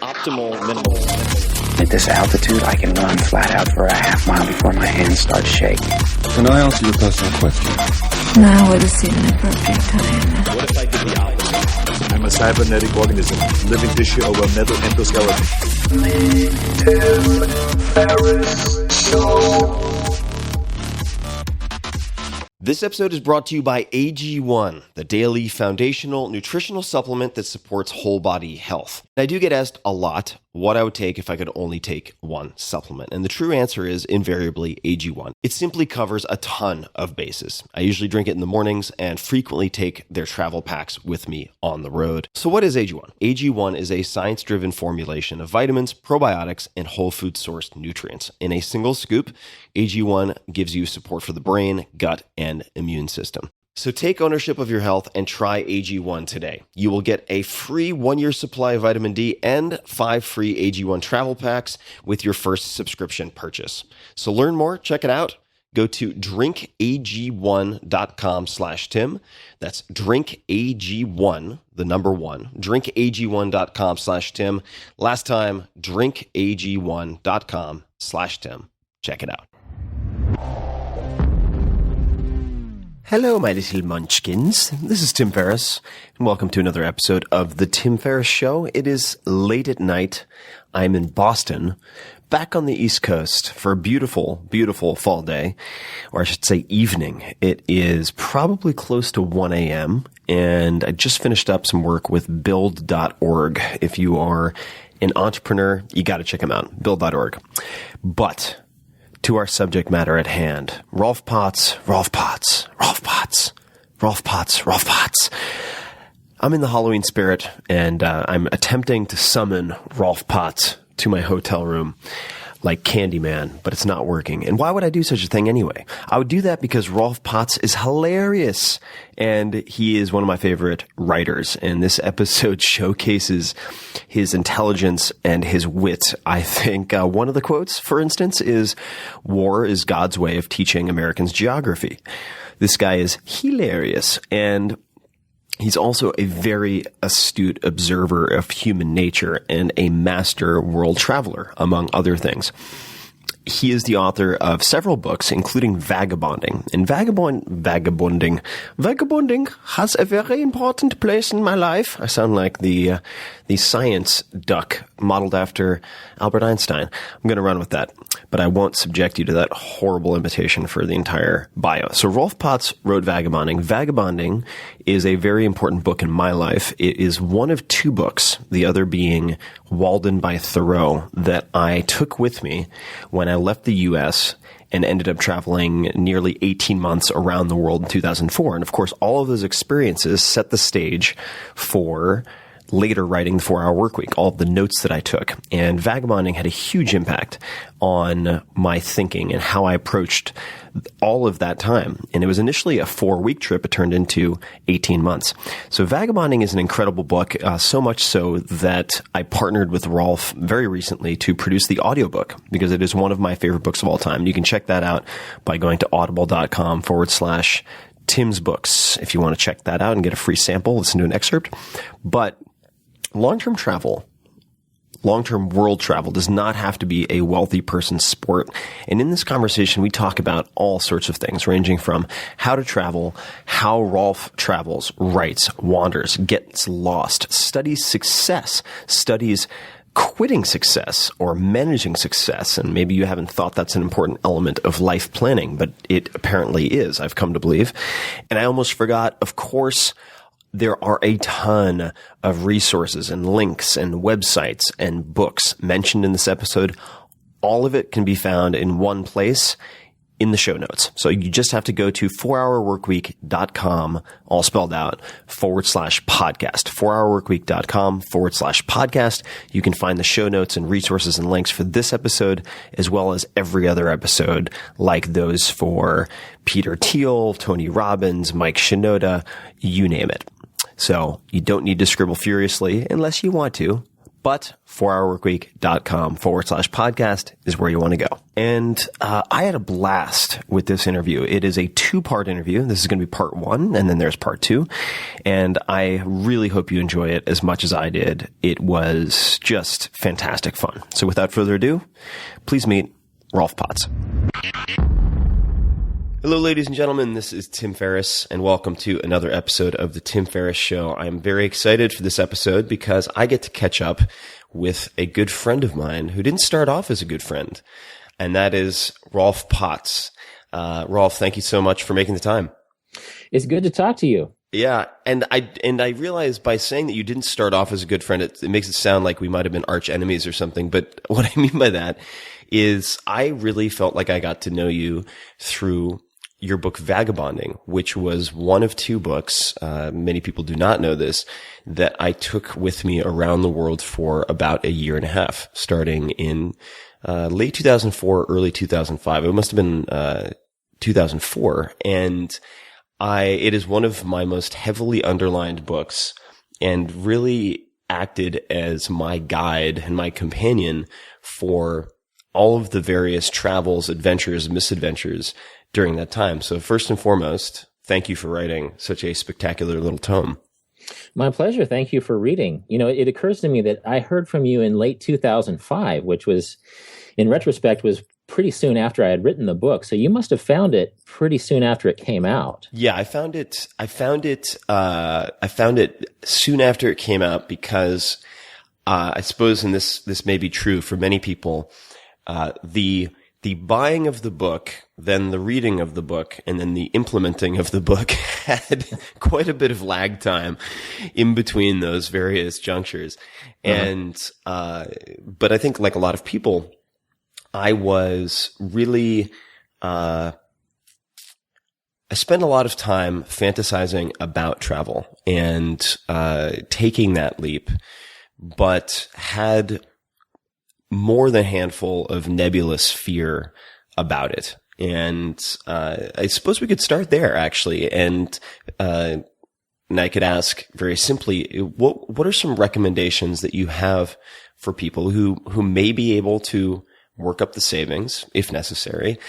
optimal minimal. At this altitude, I can run flat out for a half mile before my hands start shaking. Can I ask you a personal question? Now would seem an appropriate time. What if I did the opposite? I'm a cybernetic organism, living tissue over metal endoskeleton. This episode is brought to you by AG1, the daily foundational nutritional supplement that supports whole body health. I do get asked a lot what I would take if I could only take one supplement. And the true answer is invariably AG1. It simply covers a ton of bases. I usually drink it in the mornings and frequently take their travel packs with me on the road. So what is AG1? AG1 is a science-driven formulation of vitamins, probiotics, and whole food sourced nutrients. In a single scoop, AG1 gives you support for the brain, gut, and immune system. So take ownership of your health and try AG1 today. You will get a free 1-year supply of vitamin D and 5 free AG1 travel packs with your first subscription purchase. So learn more, check it out. Go to drinkag1.com/Tim. That's drinkag1, the number 1, drinkag1.com/Tim. Last time, drinkag1.com/Tim. Check it out. Hello, my little munchkins. This is Tim Ferriss, and welcome to another episode of The Tim Ferriss Show. It is late at night. I'm in Boston, back on the East Coast for a beautiful, beautiful fall day, or I should say evening. It is probably close to 1 a.m., and I just finished up some work with build.org. If you are an entrepreneur, you got to check them out, build.org. But to our subject matter at hand, Rolf Potts, Rolf Potts, Rolf Potts, Rolf Potts, Rolf Potts. I'm in the Halloween spirit, and I'm attempting to summon Rolf Potts to my hotel room like Candyman, but it's not working. And why would I do such a thing anyway? I would do that because Rolf Potts is hilarious, and he is one of my favorite writers. And this episode showcases his intelligence and his wit. I think one of the quotes, for instance, is, "War is God's way of teaching Americans geography." This guy is hilarious, and he's also a very astute observer of human nature and a master world traveler, among other things. He is the author of several books, including Vagabonding. And Vagabonding has a very important place in my life. I sound like the science duck modeled after Albert Einstein. I'm going to run with that, but I won't subject you to that horrible imitation for the entire bio. So Rolf Potts wrote Vagabonding. Vagabonding is a very important book in my life. It is one of 2 books, the other being Walden by Thoreau, that I took with me when I left the U.S. and ended up traveling nearly 18 months around the world in 2004. And of course, all of those experiences set the stage for later writing the 4-Hour Workweek, all of the notes that I took. And Vagabonding had a huge impact on my thinking and how I approached all of that time. And it was initially a 4-week trip. It turned into 18 months. So Vagabonding is an incredible book, so much so that I partnered with Rolf very recently to produce the audiobook, because it is one of my favorite books of all time. You can check that out by going to audible.com/Tim's Books if you want to check that out and get a free sample, listen to an excerpt. But long-term travel, long-term world travel does not have to be a wealthy person's sport. And in this conversation, we talk about all sorts of things, ranging from how to travel, how Rolf travels, writes, wanders, gets lost, studies success, studies quitting success or managing success. And maybe you haven't thought that's an important element of life planning, but it apparently is, I've come to believe. And I almost forgot, of course, there are a ton of resources and links and websites and books mentioned in this episode. All of it can be found in one place in the show notes. So you just have to go to 4hourworkweek.com, all spelled out, /podcast, 4hourworkweek.com/podcast. You can find the show notes and resources and links for this episode, as well as every other episode, like those for Peter Thiel, Tony Robbins, Mike Shinoda, you name it. So you don't need to scribble furiously unless you want to, but 4hourworkweek.com/podcast is where you want to go. And I had a blast with this interview. It is a 2-part interview. This is going to be part 1, and then there's part 2. And I really hope you enjoy it as much as I did. It was just fantastic fun. So without further ado, please meet Rolf Potts. Hello, ladies and gentlemen. This is Tim Ferriss, and welcome to another episode of The Tim Ferriss Show. I'm very excited for this episode because I get to catch up with a good friend of mine who didn't start off as a good friend, and that is Rolf Potts. Rolf, thank you so much for making the time. It's good to talk to you. Yeah, and I realize by saying that you didn't start off as a good friend, it makes it sound like we might have been arch enemies or something. But what I mean by that is I really felt like I got to know you through your book Vagabonding, which was one of 2 books, many people do not know this, that I took with me around the world for about a year and a half, starting in late 2004, early 2005. It must have been 2004. And it is one of my most heavily underlined books and really acted as my guide and my companion for all of the various travels, adventures, misadventures during that time. So first and foremost, thank you for writing such a spectacular little tome. My pleasure. Thank you for reading. You know, it occurs to me that I heard from you in late 2005, which was, in retrospect, was pretty soon after I had written the book. So you must have found it pretty soon after it came out. Yeah, I found it soon after it came out because I suppose, and this may be true for many people, the buying of the book, then the reading of the book, and then the implementing of the book had quite a bit of lag time in between those various junctures. And, but I think like a lot of people, I was really, I spent a lot of time fantasizing about travel and, taking that leap, but had more than a handful of nebulous fear about it. And I suppose we could start there, actually. And I could ask very simply, what are some recommendations that you have for people who may be able to work up the savings, if necessary,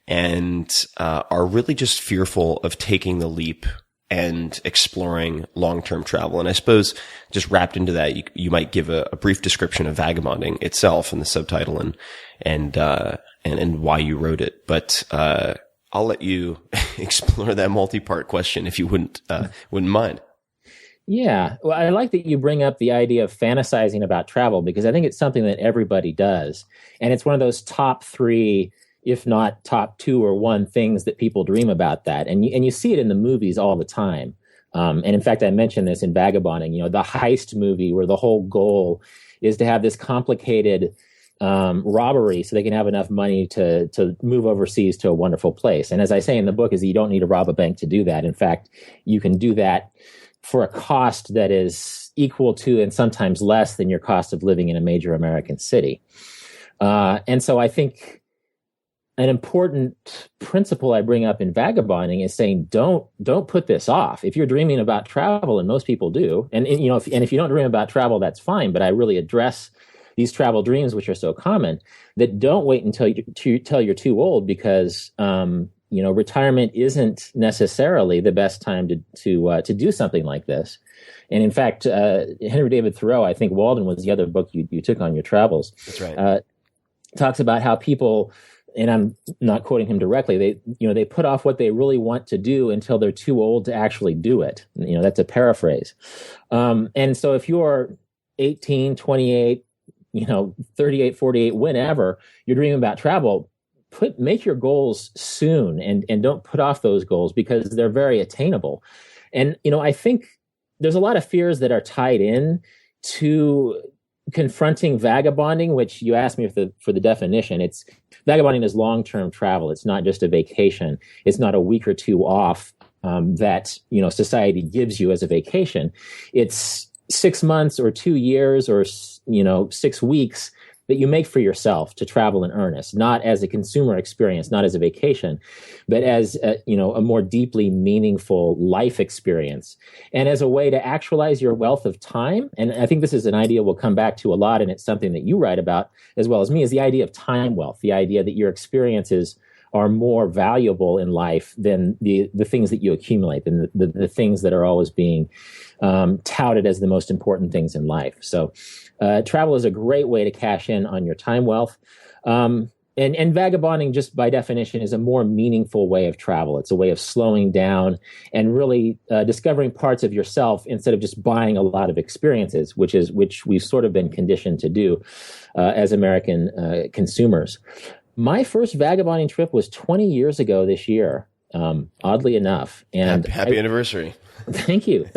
and are really just fearful of taking the leap and exploring long-term travel? And I suppose just wrapped into that, you might give a brief description of Vagabonding itself and the subtitle and why you wrote it. But I'll let you explore that multi-part question if you wouldn't mind. Yeah. Well, I like that you bring up the idea of fantasizing about travel, because I think it's something that everybody does. And it's one of those top 3, if not top 2 or 1 things that people dream about that. And you see it in the movies all the time. And in fact, I mentioned this in Vagabonding, you know, the heist movie where the whole goal is to have this complicated robbery so they can have enough money to move overseas to a wonderful place. And as I say in the book, is that you don't need to rob a bank to do that. In fact, you can do that for a cost that is equal to and sometimes less than your cost of living in a major American city. And so I think an important principle I bring up in Vagabonding is saying, don't put this off. If you're dreaming about travel, and most people do, and you know, if you don't dream about travel, that's fine. But I really address these travel dreams, which are so common, that don't wait until you're too old, because you know, retirement isn't necessarily the best time to do something like this. And in fact, Henry David Thoreau, I think Walden was the other book you took on your travels. That's right. Talks about how people, and I'm not quoting him directly, they put off what they really want to do until they're too old to actually do it. You know, that's a paraphrase. And so if you're 18, 28, 38, 48, whenever you're dreaming about travel, make your goals soon and don't put off those goals, because they're very attainable. And, I think there's a lot of fears that are tied in to confronting vagabonding, which you asked me for the definition. Vagabonding is long-term travel. It's not just a vacation. It's not a week or two off that, society gives you as a vacation. It's 6 months or 2 years or, 6 weeks that you make for yourself to travel in earnest, not as a consumer experience, not as a vacation, but as a more deeply meaningful life experience, and as a way to actualize your wealth of time. And I think this is an idea we'll come back to a lot, and it's something that you write about as well as me, is the idea of time wealth, the idea that your experiences are more valuable in life than the things that you accumulate, than the things that are always being touted as the most important things in life. So travel is a great way to cash in on your time wealth. And vagabonding, just by definition, is a more meaningful way of travel. It's a way of slowing down and really discovering parts of yourself instead of just buying a lot of experiences, which we've sort of been conditioned to do as American consumers. My first vagabonding trip was 20 years ago this year, oddly enough. And happy anniversary. Thank you.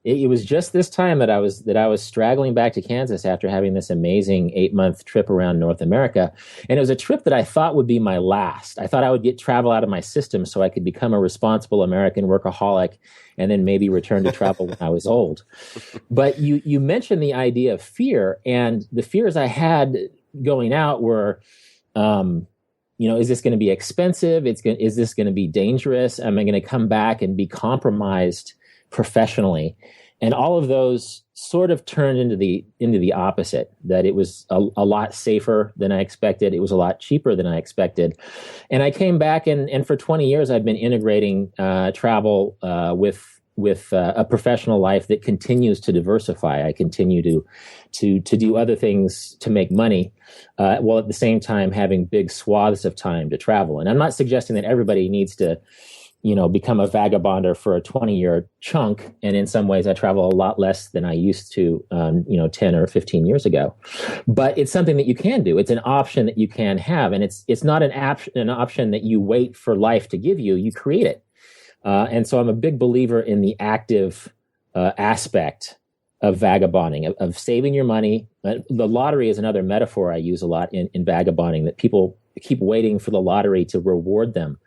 It was just this time that I was straggling back to Kansas after having this amazing 8-month trip around North America. And it was a trip that I thought would be my last. I thought I would get travel out of my system so I could become a responsible American workaholic and then maybe return to travel when I was old. But you mentioned the idea of fear, and the fears I had going out were, is this going to be expensive? Is this going to be dangerous? Am I going to come back and be compromised professionally? And all of those sort of turned into the opposite, that it was a lot safer than I expected. It was a lot cheaper than I expected. And I came back, and for 20 years, I've been integrating travel with a professional life that continues to diversify. I continue to do other things to make money, while at the same time having big swaths of time to travel. And I'm not suggesting that everybody needs to, become a vagabonder for a 20-year chunk. And in some ways, I travel a lot less than I used to, 10 or 15 years ago. But it's something that you can do. It's an option that you can have, and it's not an option that you wait for life to give you. You create it. And so I'm a big believer in the active aspect of vagabonding, of saving your money. The lottery is another metaphor I use a lot in vagabonding, that people keep waiting for the lottery to reward them.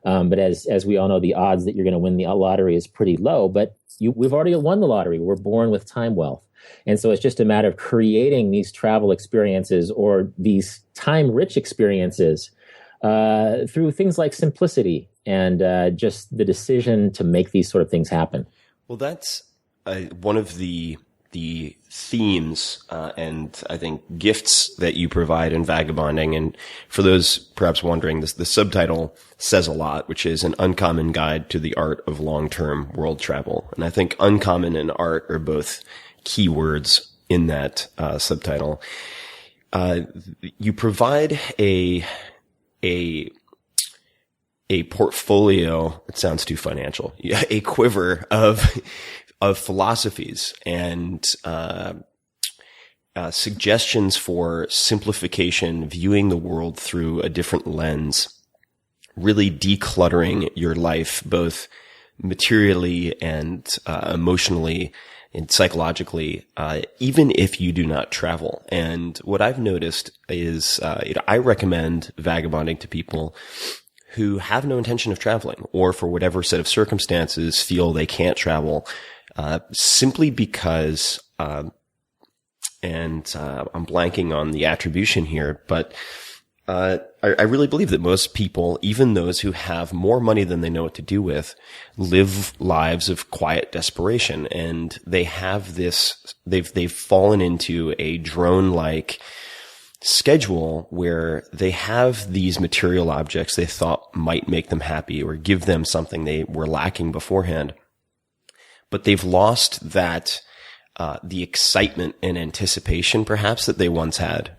But as we all know, the odds that you're going to win the lottery is pretty low, but we've already won the lottery. We're born with time wealth. And so it's just a matter of creating these travel experiences or these time-rich experiences through things like simplicity and just the decision to make these sort of things happen. Well, that's one of the themes and I think gifts that you provide in Vagabonding. And for those perhaps wondering, the subtitle says a lot, which is An Uncommon Guide to the Art of Long-Term World Travel. And I think uncommon and art are both key words in that subtitle. You provide a portfolio. It sounds too financial. A quiver of philosophies and suggestions for simplification, viewing the world through a different lens, really decluttering your life, both materially and emotionally and psychologically, even if you do not travel. And what I've noticed is, I recommend Vagabonding to people who have no intention of traveling, or for whatever set of circumstances feel they can't travel, simply because, and I'm blanking on the attribution here, but I really believe that most people, even those who have more money than they know what to do with, live lives of quiet desperation, and they have this. They've fallen into a drone-like schedule where they have these material objects they thought might make them happy or give them something they were lacking beforehand. But they've lost that, the excitement and anticipation perhaps that they once had.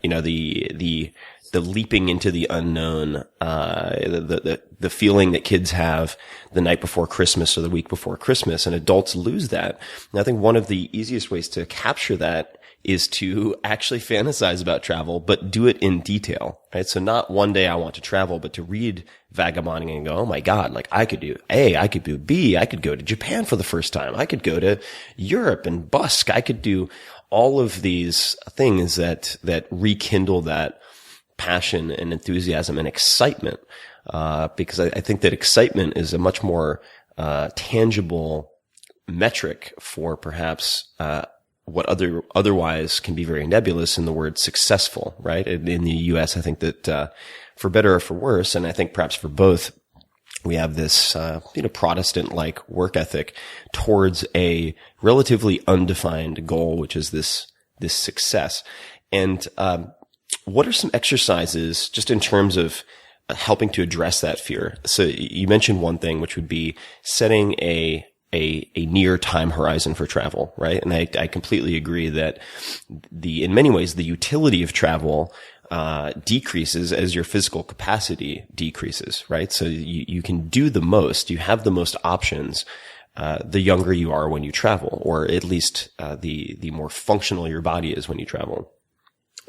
The leaping into the unknown, the feeling that kids have the night before Christmas or the week before Christmas, and adults lose that. And I think one of the easiest ways to capture that is to actually fantasize about travel, but do it in detail, right? So not one day I want to travel, but to read Vagabonding and go, oh my God, like I could do A, I could do B, I could go to Japan for the first time. I could go to Europe and busk. I could do all of these things that rekindle that passion and enthusiasm and excitement. Because I think that excitement is a much more, tangible metric for perhaps, what otherwise can be very nebulous in the word successful, right? In the U.S., I think that, for better or for worse, and I think perhaps for both, we have this, Protestant-like work ethic towards a relatively undefined goal, which is this success. And, what are some exercises just in terms of helping to address that fear? So you mentioned one thing, which would be setting a near time horizon for travel, right? And I completely agree that in many ways, the utility of travel, decreases as your physical capacity decreases, right? So you can do the most, you have the most options, the younger you are when you travel, or at least, the more functional your body is when you travel.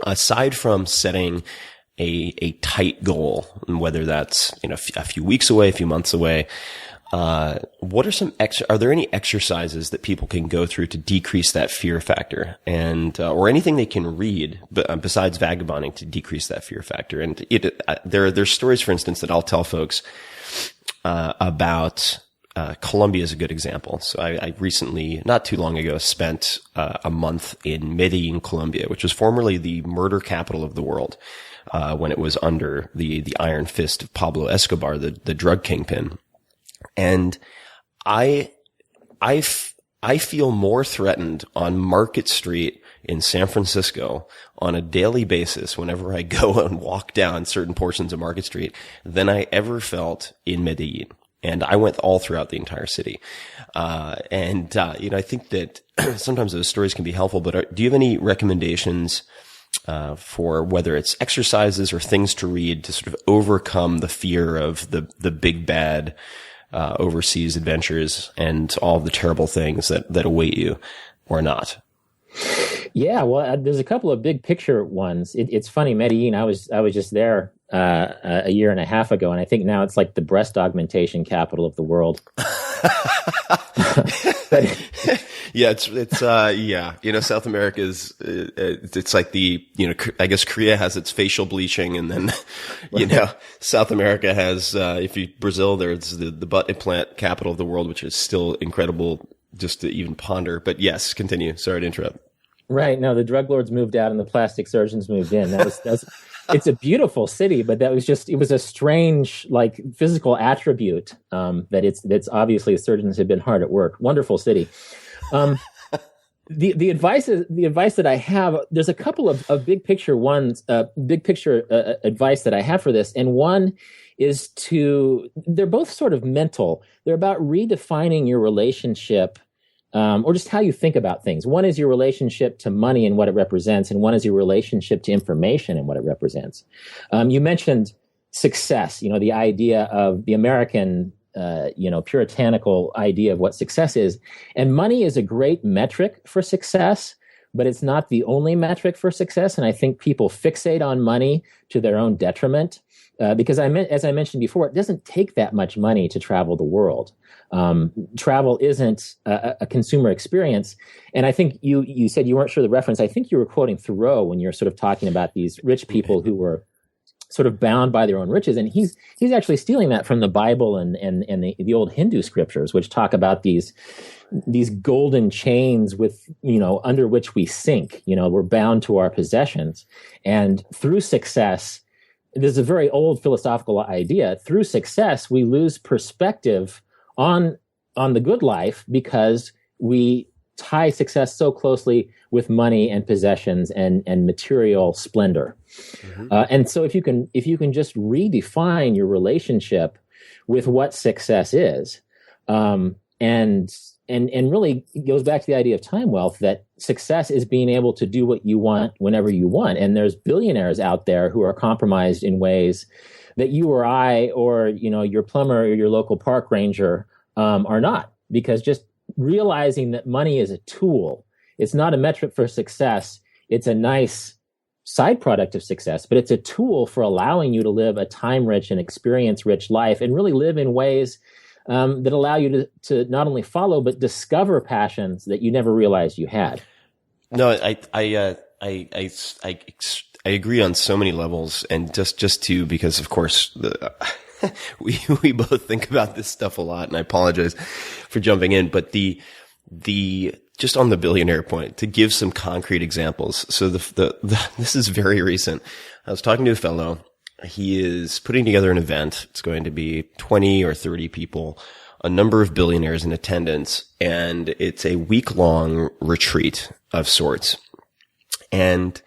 Aside from setting a tight goal, whether that's, a few weeks away, a few months away, what are are there any exercises that people can go through to decrease that fear factor, and, or anything they can read, besides Vagabonding, to decrease that fear factor? And there's stories, for instance, that I'll tell folks, about, Colombia is a good example. So I recently, not too long ago, spent a month in Medellin, Colombia, which was formerly the murder capital of the world, when it was under the iron fist of Pablo Escobar, the drug kingpin. And I feel more threatened on Market Street in San Francisco on a daily basis whenever I go and walk down certain portions of Market Street than I ever felt in Medellin. And I went all throughout the entire city. I think that sometimes those stories can be helpful, but do you have any recommendations, for whether it's exercises or things to read to sort of overcome the fear of the big bad, overseas adventures and all the terrible things that await you, or not? Yeah, well, there's a couple of big picture ones. It's funny, Medellin, I was just there a year and a half ago, and I think now it's like the breast augmentation capital of the world. South America is, it's like I guess Korea has its facial bleaching, and then, South America has, Brazil, there's the butt implant capital of the world, which is still incredible just to even ponder. But yes, continue. Sorry to interrupt. Right. No, the drug lords moved out and the plastic surgeons moved in. It's a beautiful city, but it was a strange, like, physical attribute, that's obviously surgeons have been hard at work. Wonderful city. The advice that I have, there's a couple of big picture advice that I have for this. And one is they're both sort of mental. They're about redefining your relationship, or just how you think about things. One is your relationship to money and what it represents, and one is your relationship to information and what it represents. You mentioned success, the idea of the American, puritanical idea of what success is. And money is a great metric for success, but it's not the only metric for success. And I think people fixate on money to their own detriment. Because as I mentioned before, it doesn't take that much money to travel the world. Travel isn't a consumer experience. And I think you said you weren't sure the reference. I think you were quoting Thoreau when you're sort of talking about these rich people who were sort of bound by their own riches. And he's actually stealing that from the Bible and the old Hindu scriptures, which talk about these golden chains with, under which we sink. We're bound to our possessions. And through success, this is a very old philosophical idea. Through success, we lose perspective on the good life because we tie success so closely with money and possessions and material splendor. Mm-hmm. And so if you can just redefine your relationship with what success is, and really it goes back to the idea of time wealth, that success is being able to do what you want whenever you want. And there's billionaires out there who are compromised in ways that you or I or, your plumber or your local park ranger are not, because just realizing that money is a tool, it's not a metric for success. It's a nice side product of success, but it's a tool for allowing you to live a time-rich and experience-rich life and really live in ways that allow you to not only follow, but discover passions that you never realized you had. No, I agree on so many levels, and just because of course we both think about this stuff a lot, and I apologize for jumping in, but the just on the billionaire point, to give some concrete examples. So this is very recent. I was talking to a fellow. He is putting together an event. It's going to be 20 or 30 people, a number of billionaires in attendance, and it's a week-long retreat of sorts. And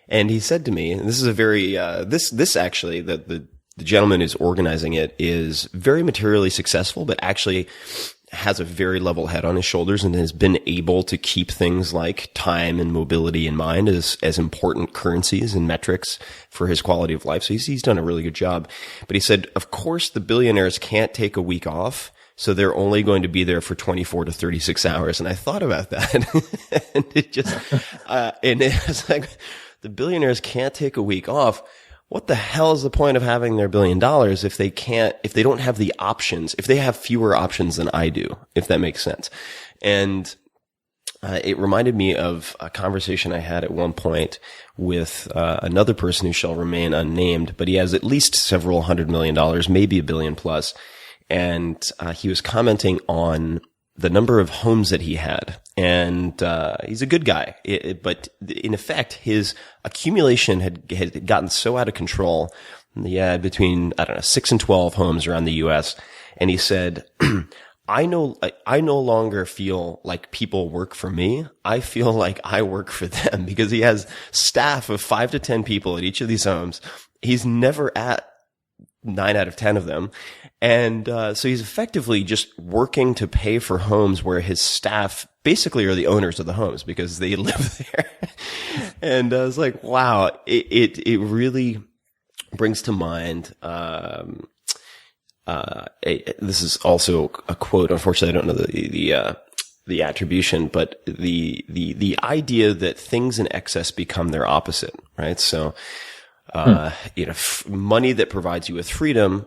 he said to me, and this is a very, this actually, the gentleman who's organizing it is very materially successful, but actually has a very level head on his shoulders and has been able to keep things like time and mobility in mind as important currencies and metrics for his quality of life. So he's done a really good job. But he said, of course, the billionaires can't take a week off, so they're only going to be there for 24 to 36 hours. And I thought about that. And it just, and it was like, the billionaires can't take a week off. What the hell is the point of having their $1 billion if they don't have the options, if they have fewer options than I do, if that makes sense? And it reminded me of a conversation I had at one point with another person who shall remain unnamed, but he has at least several $100 million, maybe $1 billion plus. And he was commenting on the number of homes that he had. And he's a good guy. But in effect, his accumulation had gotten so out of control. He had between, 6 and 12 homes around the U.S. And he said, I no longer feel like people work for me. I feel like I work for them, because he has staff of 5 to 10 people at each of these homes. He's never at 9 out of 10 of them. And so he's effectively just working to pay for homes where his staff basically are the owners of the homes because they live there. And I was like, wow, it really brings to mind, this is also a quote. Unfortunately, I don't know the attribution, but the idea that things in excess become their opposite, right? So, money that provides you with freedom,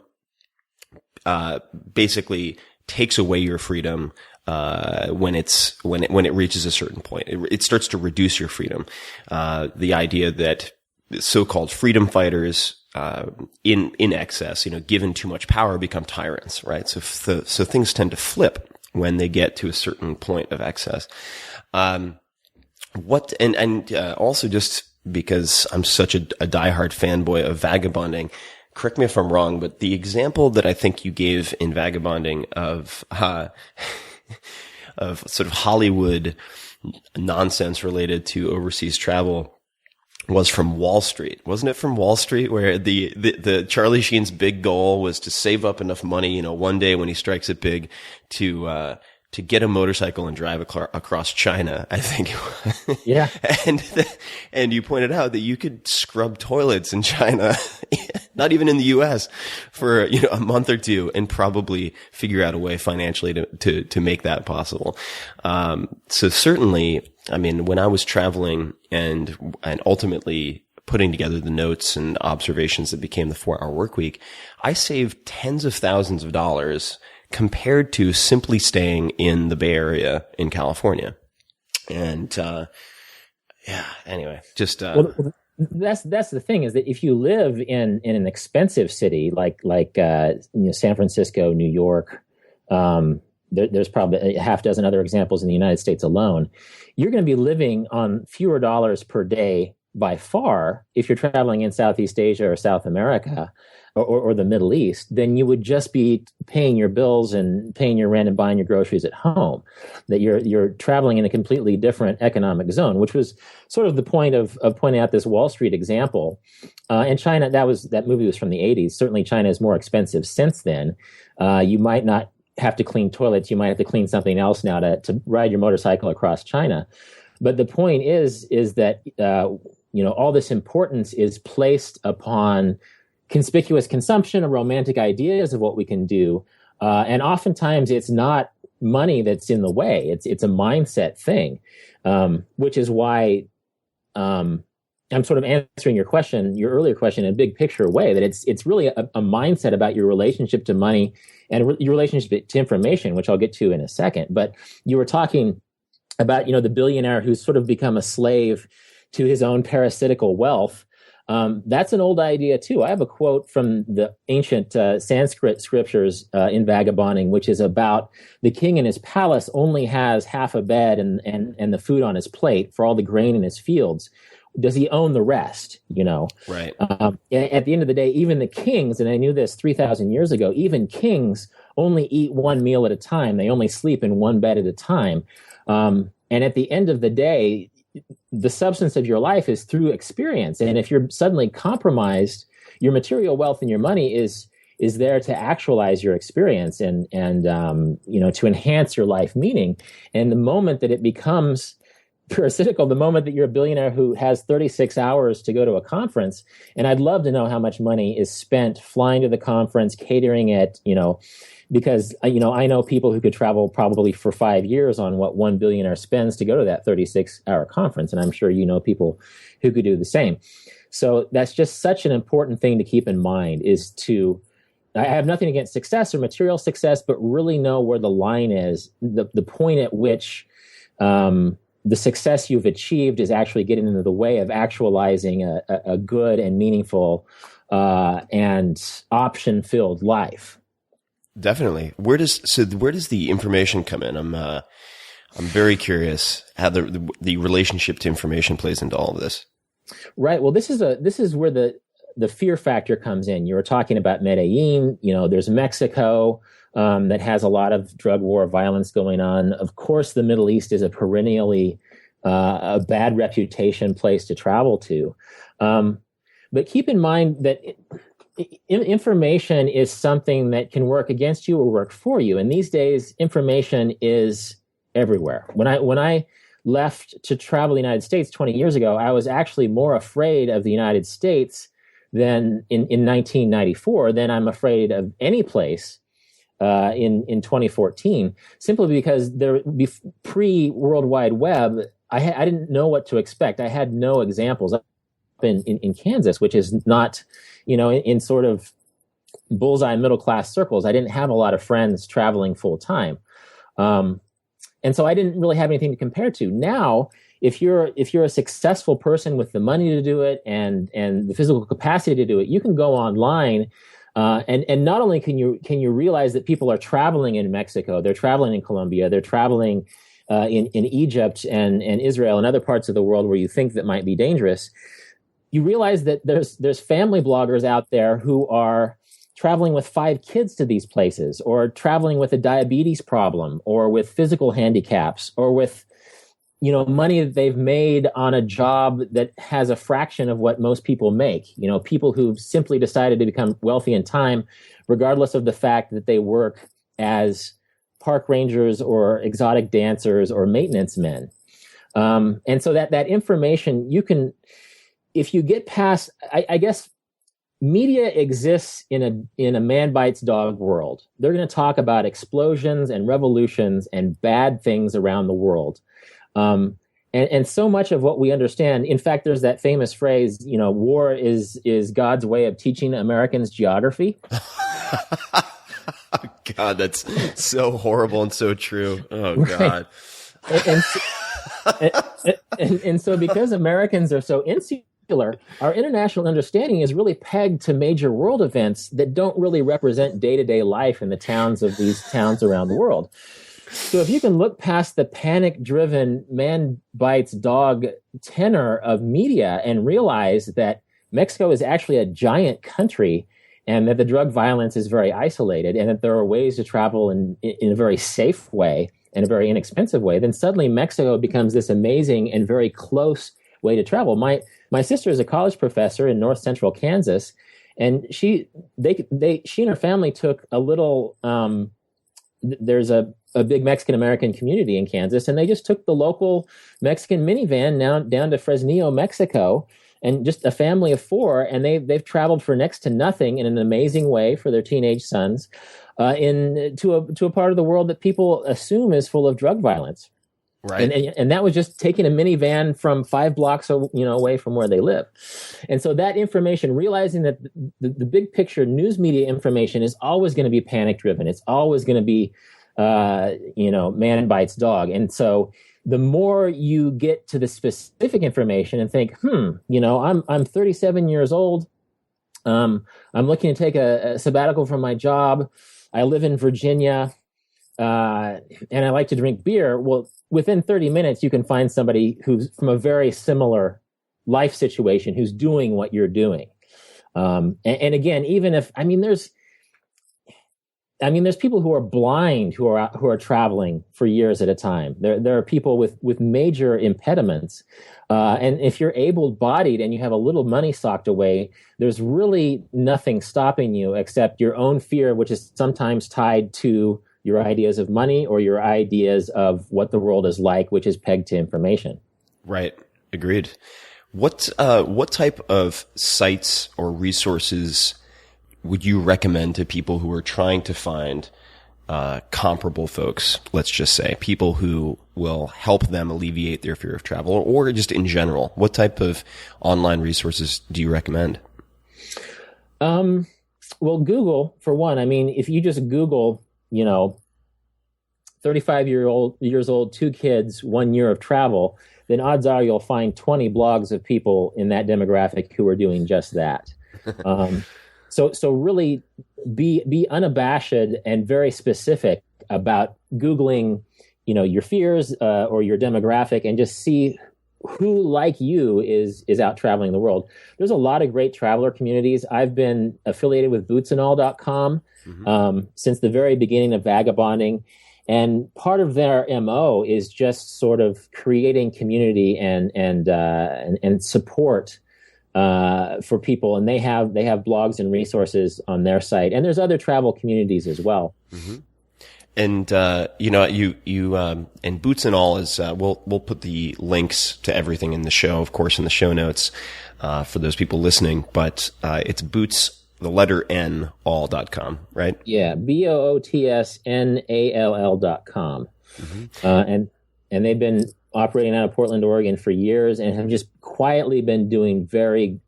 basically takes away your freedom, when it reaches a certain point. It starts to reduce your freedom. The idea that so-called freedom fighters, in excess, given too much power, become tyrants, right? So things tend to flip when they get to a certain point of excess. Also just because I'm such a diehard fanboy of Vagabonding, correct me if I'm wrong, but the example that I think you gave in Vagabonding of sort of Hollywood nonsense related to overseas travel was from Wall Street. Wasn't it from Wall Street, where the Charlie Sheen's big goal was to save up enough money, one day when he strikes it big, to get a motorcycle and drive across China, I think. Yeah. And you pointed out that you could scrub toilets in China, not even in the US, for, a month or two, and probably figure out a way financially to make that possible. So certainly, when I was traveling and ultimately putting together the notes and observations that became the 4-Hour Workweek, I saved tens of thousands of dollars compared to simply staying in the Bay Area in California. And, anyway, just, well, that's the thing, is that if you live in an expensive city like San Francisco, New York, there's probably a half dozen other examples in the United States alone, you're going to be living on fewer dollars per day by far if you're traveling in Southeast Asia or South America or the Middle East, then you would just be paying your bills and paying your rent and buying your groceries at home. That you're traveling in a completely different economic zone, which was sort of the point of pointing out this Wall Street example. And China, that movie was from the 80s. Certainly China is more expensive since then. You might not have to clean toilets. You might have to clean something else now to ride your motorcycle across China. But the point is that, all this importance is placed upon conspicuous consumption of romantic ideas of what we can do. And oftentimes it's not money that's in the way. It's a mindset thing, which is why, I'm sort of answering your earlier question in a big picture way, that it's really a mindset about your relationship to money and your relationship to information, which I'll get to in a second. But you were talking about, the billionaire who's sort of become a slave to his own parasitical wealth. That's an old idea too. I have a quote from the ancient Sanskrit scriptures in Vagabonding, which is about the king in his palace only has half a bed and the food on his plate for all the grain in his fields. Does he own the rest? Right. At the end of the day, even the kings, and I knew this 3,000 years ago, even kings only eat one meal at a time. They only sleep in one bed at a time. And at the end of the day, the substance of your life is through experience. And if you're suddenly compromised, your material wealth and your money is there to actualize your experience and to enhance your life meaning. And the moment that it becomes parasitical, the moment that you're a billionaire who has 36 hours to go to a conference, and I'd love to know how much money is spent flying to the conference, catering it, because, I know people who could travel probably for 5 years on what one billionaire spends to go to that 36-hour conference. And I'm sure people who could do the same. So that's just such an important thing to keep in mind I have nothing against success or material success, but really know where the line is, the point at which the success you've achieved is actually getting into the way of actualizing a good and meaningful and option-filled life. Definitely. Where does the information come in? I'm very curious how the relationship to information plays into all of this. Right. Well, this is where the fear factor comes in. You were talking about Medellin. There's Mexico that has a lot of drug war violence going on. Of course, the Middle East is a perennially a bad reputation place to travel to. But keep in mind that information is something that can work against you or work for you. And these days, information is everywhere. When I left to travel the United States 20 years ago, I was actually more afraid of the United States than in 1994 than I'm afraid of any place in 2014, simply because pre World Wide Web, I didn't know what to expect. I had no examples. In Kansas, which is not, in sort of bullseye middle class circles, I didn't have a lot of friends traveling full time, and so I didn't really have anything to compare to. Now, if you're a successful person with the money to do it and the physical capacity to do it, you can go online, and not only can you realize that people are traveling in Mexico, they're traveling in Colombia, they're traveling in Egypt and Israel and other parts of the world where you think that might be dangerous. You realize that there's family bloggers out there who are traveling with 5 kids to these places, or traveling with a diabetes problem, or with physical handicaps, or with money that they've made on a job that has a fraction of what most people make. People who've simply decided to become wealthy in time, regardless of the fact that they work as park rangers or exotic dancers or maintenance men. And so that information you can. If you get past, I guess, media exists in a man bites dog world. They're going to talk about explosions and revolutions and bad things around the world. And so much of what we understand, in fact, there's that famous phrase, war is God's way of teaching Americans geography. God, that's so horrible and so true. Oh, God. And so because Americans are so insular, our international understanding is really pegged to major world events that don't really represent day-to-day life in the towns of these towns around the world. So if you can look past the panic-driven man bites dog tenor of media and realize that Mexico is actually a giant country and that the drug violence is very isolated and that there are ways to travel in a very safe way and a very inexpensive way, then suddenly Mexico becomes this amazing and very close way to travel. My sister is a college professor in north central Kansas, and she and her family took a little. There's a big Mexican American community in Kansas, and they just took the local Mexican minivan down to Fresnillo, Mexico, and just a family of 4, and they've traveled for next to nothing in an amazing way for their teenage sons, to a part of the world that people assume is full of drug violence. Right. And that was just taking a minivan from 5 blocks, away from where they live. And so that information, realizing that the big picture news media information is always going to be panic driven. It's always going to be, man bites dog. And so the more you get to the specific information and think, I'm 37 years old. I'm looking to take a sabbatical from my job. I live in Virginia, and I like to drink beer. Well, within 30 minutes, you can find somebody who's from a very similar life situation who's doing what you're doing. And again, even if, there's people who are blind who are traveling for years at a time. There are people with major impediments, and if you're able-bodied and you have a little money socked away, there's really nothing stopping you except your own fear, which is sometimes tied to your ideas of money or your ideas of what the world is like, which is pegged to information. Right. Agreed. What type of sites or resources would you recommend to people who are trying to find comparable folks, let's just say, people who will help them alleviate their fear of travel, or just in general? What type of online resources do you recommend? Well, Google, for one. If you just Google, 35 years old, 2 kids, 1 year of travel, then odds are you'll find 20 blogs of people in that demographic who are doing just that. So really be unabashed and very specific about Googling, your fears or your demographic, and just see who, like you, is out traveling the world. There's a lot of great traveler communities. I've been affiliated with bootsandall.com since the very beginning of Vagabonding. And part of their MO is just sort of creating community and support for people, and they have blogs and resources on their site, and there's other travel communities as well. Mm-hmm. And you and Boots and All is we'll put the links to everything in the show, of course, in the show notes for those people listening. But it's Boots, the letter N, all.com, right? Yeah, BOOTSNALL.com. Mm-hmm. And they've been operating out of Portland, Oregon for years, and have just quietly been doing the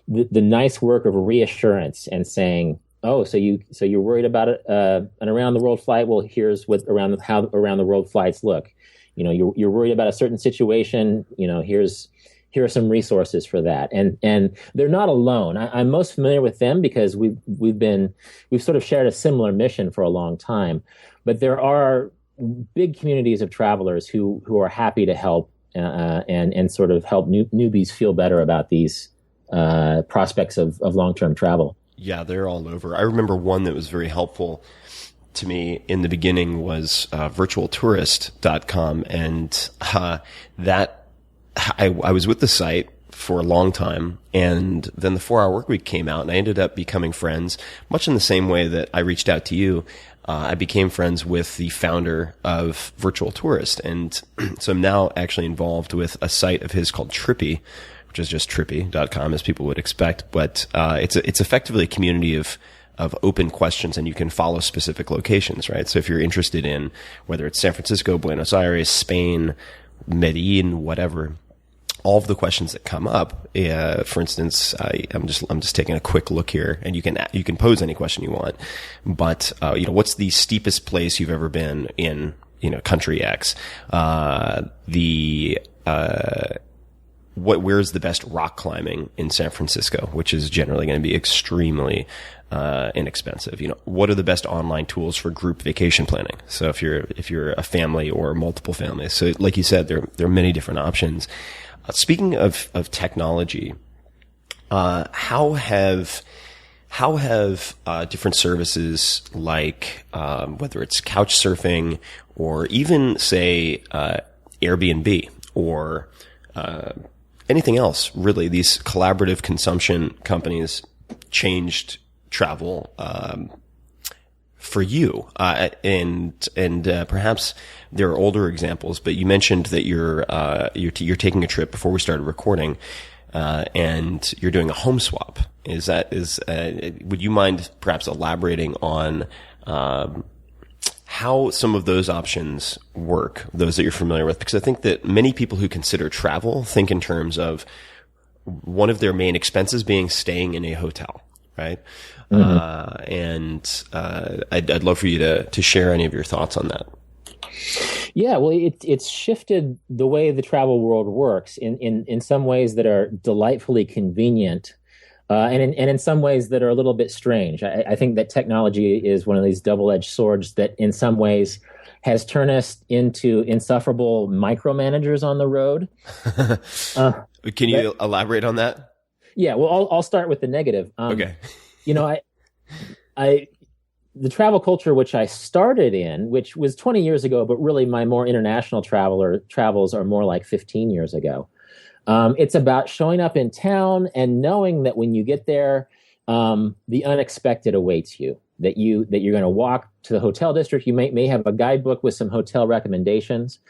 nice work of reassurance and saying, oh, so you're worried about an around the world flight? Well, here's how around the world flights look. You're worried about a certain situation. Here are some resources for that, and they're not alone. I'm most familiar with them because we've sort of shared a similar mission for a long time, but there are big communities of travelers who are happy to help and sort of help newbies feel better about these prospects of long-term travel. Yeah, they're all over. I remember one that was very helpful to me in the beginning was virtualtourist.com, and that I was with the site for a long time, and then the 4-Hour Workweek came out, and I ended up becoming friends, much in the same way that I reached out to you. I became friends with the founder of Virtual Tourist, and so I'm now actually involved with a site of his called Trippy, which is just trippy.com, as people would expect, but it's effectively a community of open questions, and you can follow specific locations, right? So if you're interested in whether it's San Francisco, Buenos Aires, Spain, Medellin, whatever, all of the questions that come up, for instance, I'm just taking a quick look here, and you can pose any question you want, but what's the steepest place you've ever been in, country X? Where's the best rock climbing in San Francisco, which is generally going to be extremely inexpensive. What are the best online tools for group vacation planning? So if you're a family or multiple families, so like you said, there are many different options. Speaking of technology, how have different services like whether it's couch surfing or even say Airbnb or anything else, really, these collaborative consumption companies changed travel for you? And perhaps there are older examples, but you mentioned that you're taking a trip before we started recording, and you're doing a home swap. Would you mind perhaps elaborating on how some of those options work, those that you're familiar with? Because I think that many people who consider travel think in terms of one of their main expenses being staying in a hotel, right? Mm-hmm. I'd love for you to share any of your thoughts on that. Yeah, well, it's shifted the way the travel world works in some ways that are delightfully convenient, and in some ways that are a little bit strange. I think that technology is one of these double-edged swords that in some ways has turned us into insufferable micromanagers on the road. Can you elaborate on that? Yeah, well, I'll start with the negative. Okay. You know, the travel culture which I started in, which was 20 years ago, but really my more international travels are more like 15 years ago. It's about showing up in town and knowing that when you get there, the unexpected awaits you. That you're going to walk to the hotel district. You may have a guidebook with some hotel recommendations,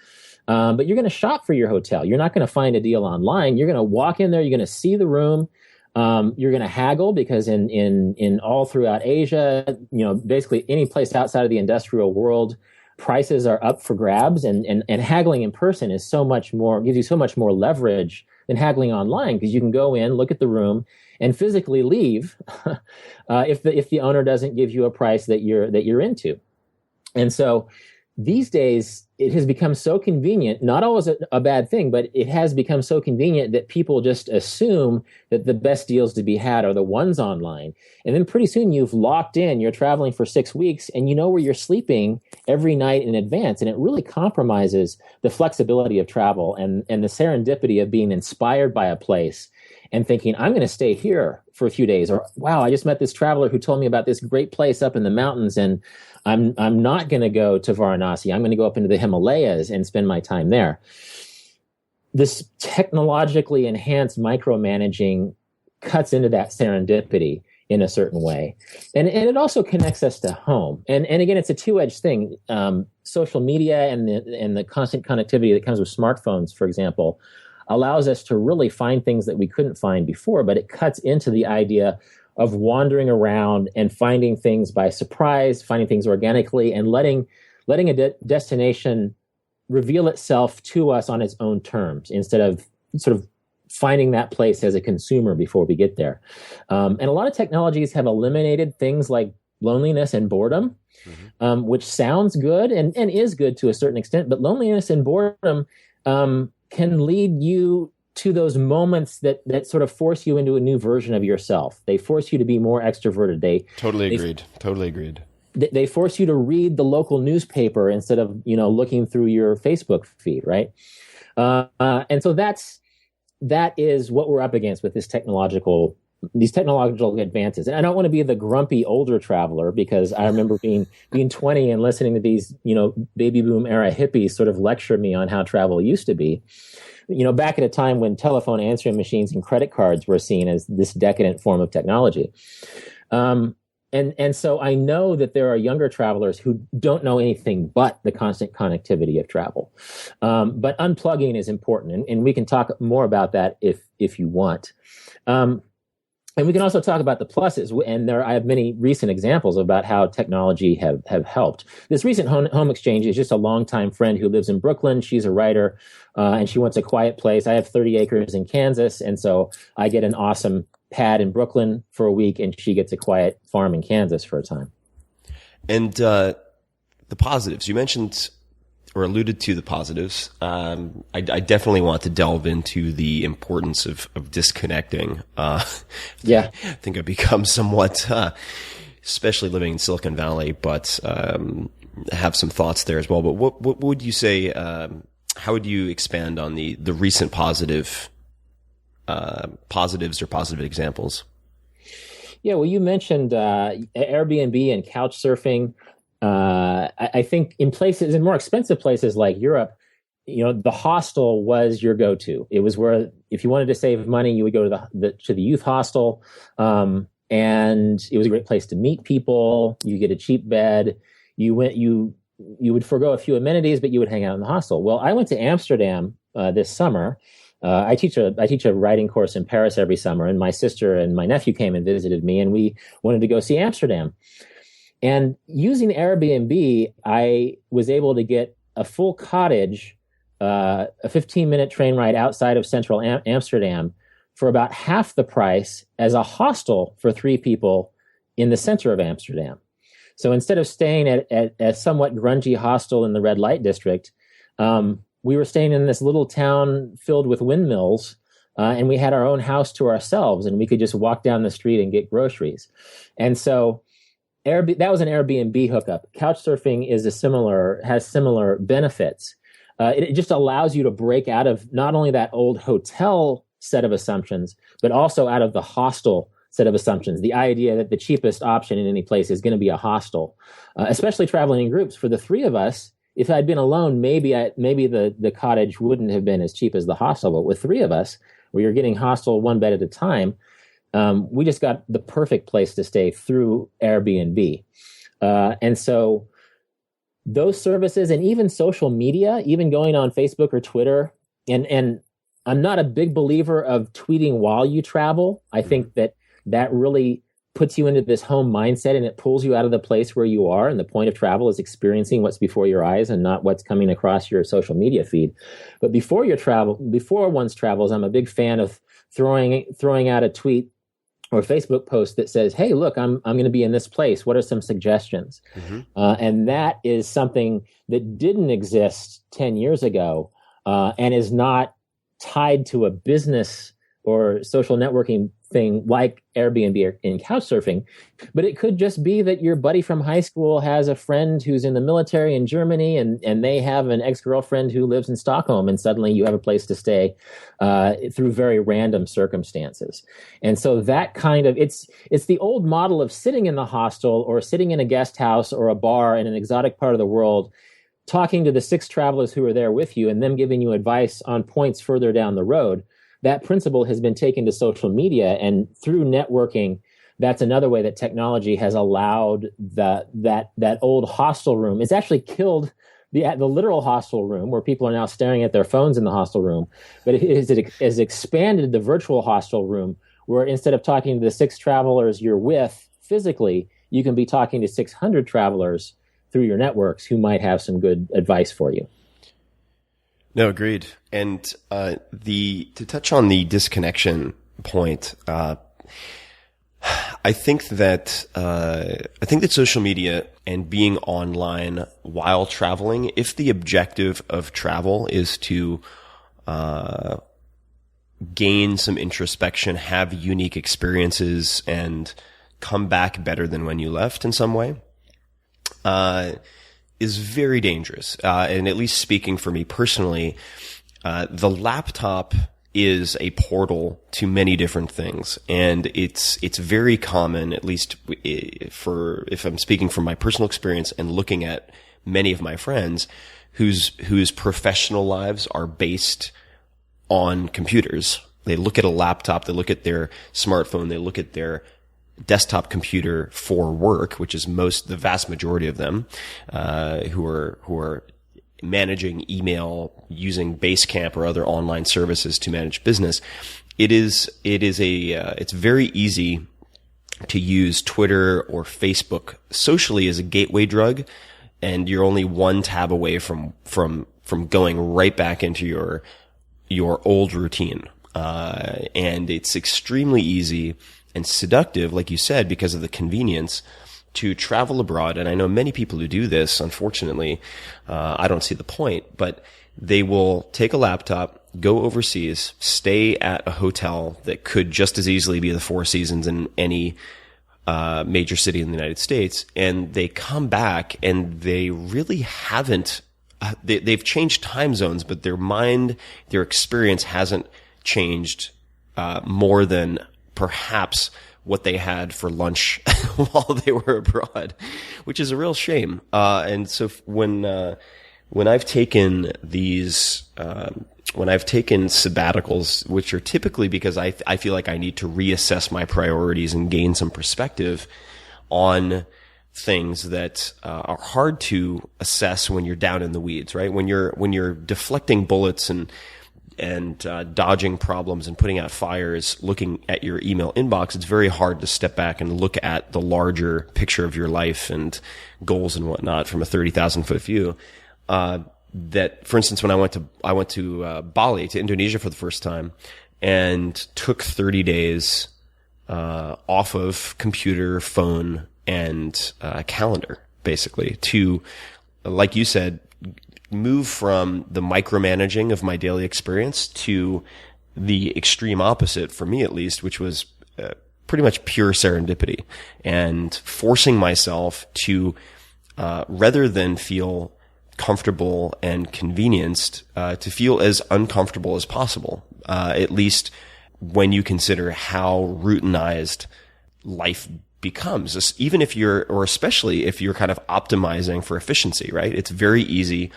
but you're going to shop for your hotel. You're not going to find a deal online. You're going to walk in there. You're going to see the room. You're going to haggle because in all throughout Asia, basically any place outside of the industrial world, prices are up for grabs, and haggling in person is so much more, gives you so much more leverage than haggling online, because you can go in, look at the room, and physically leave if the owner doesn't give you a price that you're into. And so these days, it has become so convenient, not always a bad thing, but it has become so convenient that people just assume that the best deals to be had are the ones online. And then pretty soon you've locked in, you're traveling for 6 weeks, and you know where you're sleeping every night in advance. And it really compromises the flexibility of travel and the serendipity of being inspired by a place and thinking, I'm going to stay here for a few days. Or, wow, I just met this traveler who told me about this great place up in the mountains, and I'm not going to go to Varanasi. I'm going to go up into the Himalayas and spend my time there. This technologically enhanced micromanaging cuts into that serendipity in a certain way. And it also connects us to home. And again, it's a two-edged thing. Social media and the constant connectivity that comes with smartphones, for example, allows us to really find things that we couldn't find before, but it cuts into the idea of wandering around and finding things by surprise, finding things organically, and letting a destination reveal itself to us on its own terms instead of sort of finding that place as a consumer before we get there. And a lot of technologies have eliminated things like loneliness and boredom, which sounds good and is good to a certain extent, but loneliness and boredom can lead you to those moments that sort of force you into a new version of yourself. They force you to be more extroverted. Totally agreed. They force you to read the local newspaper instead of, looking through your Facebook feed, right? And so that is what we're up against with these technological advances. And I don't want to be the grumpy older traveler, because I remember being 20 and listening to these, baby boom era hippies sort of lecture me on how travel used to be. Back at a time when telephone answering machines and credit cards were seen as this decadent form of technology. And so I know that there are younger travelers who don't know anything but the constant connectivity of travel. But unplugging is important, and we can talk more about that if you want. And we can also talk about the pluses, and I have many recent examples about how technology have helped. This recent home exchange is just a longtime friend who lives in Brooklyn. She's a writer, and she wants a quiet place. I have 30 acres in Kansas, and so I get an awesome pad in Brooklyn for a week, and she gets a quiet farm in Kansas for a time. And the positives, you mentioned or alluded to the positives. I definitely want to delve into the importance of disconnecting. Yeah. I think I've become somewhat, especially living in Silicon Valley, but have some thoughts there as well. But what would you say, how would you expand on the recent positives or positive examples? Yeah, well, you mentioned Airbnb and couch surfing. I think in more expensive places like Europe, the hostel was your go-to. It was where, if you wanted to save money, you would go to the youth hostel. And it was a great place to meet people. You get a cheap bed. You would forego a few amenities, but you would hang out in the hostel. Well, I went to Amsterdam this summer. I teach a writing course in Paris every summer, and my sister and my nephew came and visited me, and we wanted to go see Amsterdam. And using Airbnb, I was able to get a full cottage, a 15-minute train ride outside of central Amsterdam for about half the price as a hostel for 3 people in the center of Amsterdam. So instead of staying at a somewhat grungy hostel in the red light district, we were staying in this little town filled with windmills, and we had our own house to ourselves, and we could just walk down the street and get groceries. And so that was an Airbnb hookup. Couchsurfing has similar benefits. It just allows you to break out of not only that old hotel set of assumptions, but also out of the hostel set of assumptions. The idea that the cheapest option in any place is going to be a hostel, especially traveling in groups. For the three of us, if I'd been alone, maybe the cottage wouldn't have been as cheap as the hostel. But with three of us, where you're getting hostel one bed at a time, we just got the perfect place to stay through Airbnb. And so those services, and even social media, even going on Facebook or Twitter, and I'm not a big believer of tweeting while you travel. I think that really puts you into this home mindset, and it pulls you out of the place where you are. And the point of travel is experiencing what's before your eyes and not what's coming across your social media feed. But before one's travels, I'm a big fan of throwing out a tweet or a Facebook post that says, "Hey, look, I'm going to be in this place. What are some suggestions?" Mm-hmm. And that is something that didn't exist 10 years ago, and is not tied to a business or social networking thing like Airbnb or in Couchsurfing. But it could just be that your buddy from high school has a friend who's in the military in Germany, and they have an ex-girlfriend who lives in Stockholm, and suddenly you have a place to stay through very random circumstances. And so that kind of, it's the old model of sitting in the hostel or sitting in a guest house or a bar in an exotic part of the world, talking to the 6 travelers who are there with you and them giving you advice on points further down the road. That principle has been taken to social media, and through networking, that's another way that technology has allowed that old hostel room. It's actually killed the literal hostel room, where people are now staring at their phones in the hostel room. But it has expanded the virtual hostel room, where instead of talking to the 6 travelers you're with physically, you can be talking to 600 travelers through your networks who might have some good advice for you. No, agreed. And to touch on the disconnection point, I think that social media and being online while traveling, if the objective of travel is to gain some introspection, have unique experiences, and come back better than when you left in some way, is very dangerous. And at least speaking for me personally, the laptop is a portal to many different things. And it's very common, at least if I'm speaking from my personal experience and looking at many of my friends whose professional lives are based on computers. They look at a laptop, they look at their smartphone, they look at their desktop computer for work, which is the vast majority of them, who are managing email using Basecamp or other online services to manage business. It's very easy to use Twitter or Facebook socially as a gateway drug, and you're only one tab away from going right back into your old routine. And it's extremely easy and seductive, like you said, because of the convenience to travel abroad. And I know many people who do this. Unfortunately, I don't see the point, but they will take a laptop, go overseas, stay at a hotel that could just as easily be the Four Seasons in any major city in the United States, and they come back and they really haven't. They've changed time zones, but their mind, their experience hasn't changed more than perhaps what they had for lunch while they were abroad, which is a real shame. And so when I've taken sabbaticals, which are typically because I feel like I need to reassess my priorities and gain some perspective on things that are hard to assess when you're down in the weeds, right? When you're deflecting bullets and dodging problems and putting out fires, looking at your email inbox, it's very hard to step back and look at the larger picture of your life and goals and whatnot from a 30,000 foot view. That, for instance, when I went to Bali, to Indonesia for the first time, and took 30 days off of computer, phone, and calendar, basically, to, like you said, move from the micromanaging of my daily experience to the extreme opposite, for me at least, which was pretty much pure serendipity, and forcing myself to, rather than feel comfortable and convenienced, to feel as uncomfortable as possible, at least when you consider how routinized life becomes, even if or especially if you're kind of optimizing for efficiency, right? It's very easy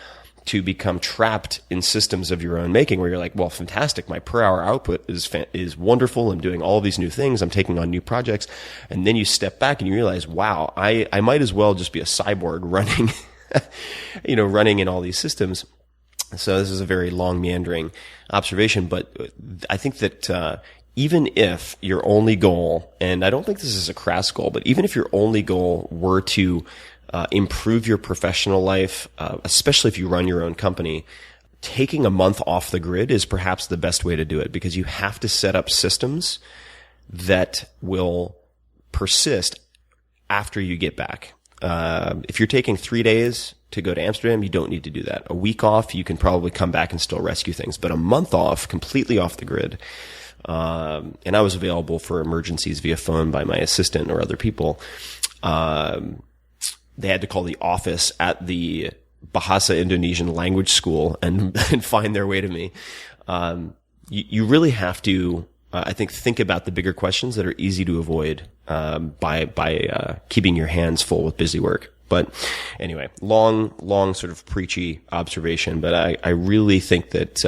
to become trapped in systems of your own making where you're like, well, fantastic. My per hour output is wonderful. I'm doing all these new things. I'm taking on new projects. And then you step back and you realize, wow, I might as well just be a cyborg running, running in all these systems. So this is a very long meandering observation, but I think that, even if your only goal, and I don't think this is a crass goal, but even if your only goal were to improve your professional life, especially if you run your own company, taking a month off the grid is perhaps the best way to do it, because you have to set up systems that will persist after you get back. If you're taking 3 days to go to Amsterdam, you don't need to do that. A week off, you can probably come back and still rescue things, but a month off, completely off the grid. And I was available for emergencies via phone by my assistant or other people. They had to call the office at the Bahasa Indonesian language school and find their way to me. You really have to, I think about the bigger questions that are easy to avoid, by keeping your hands full with busy work. But anyway, long sort of preachy observation, but I really think that,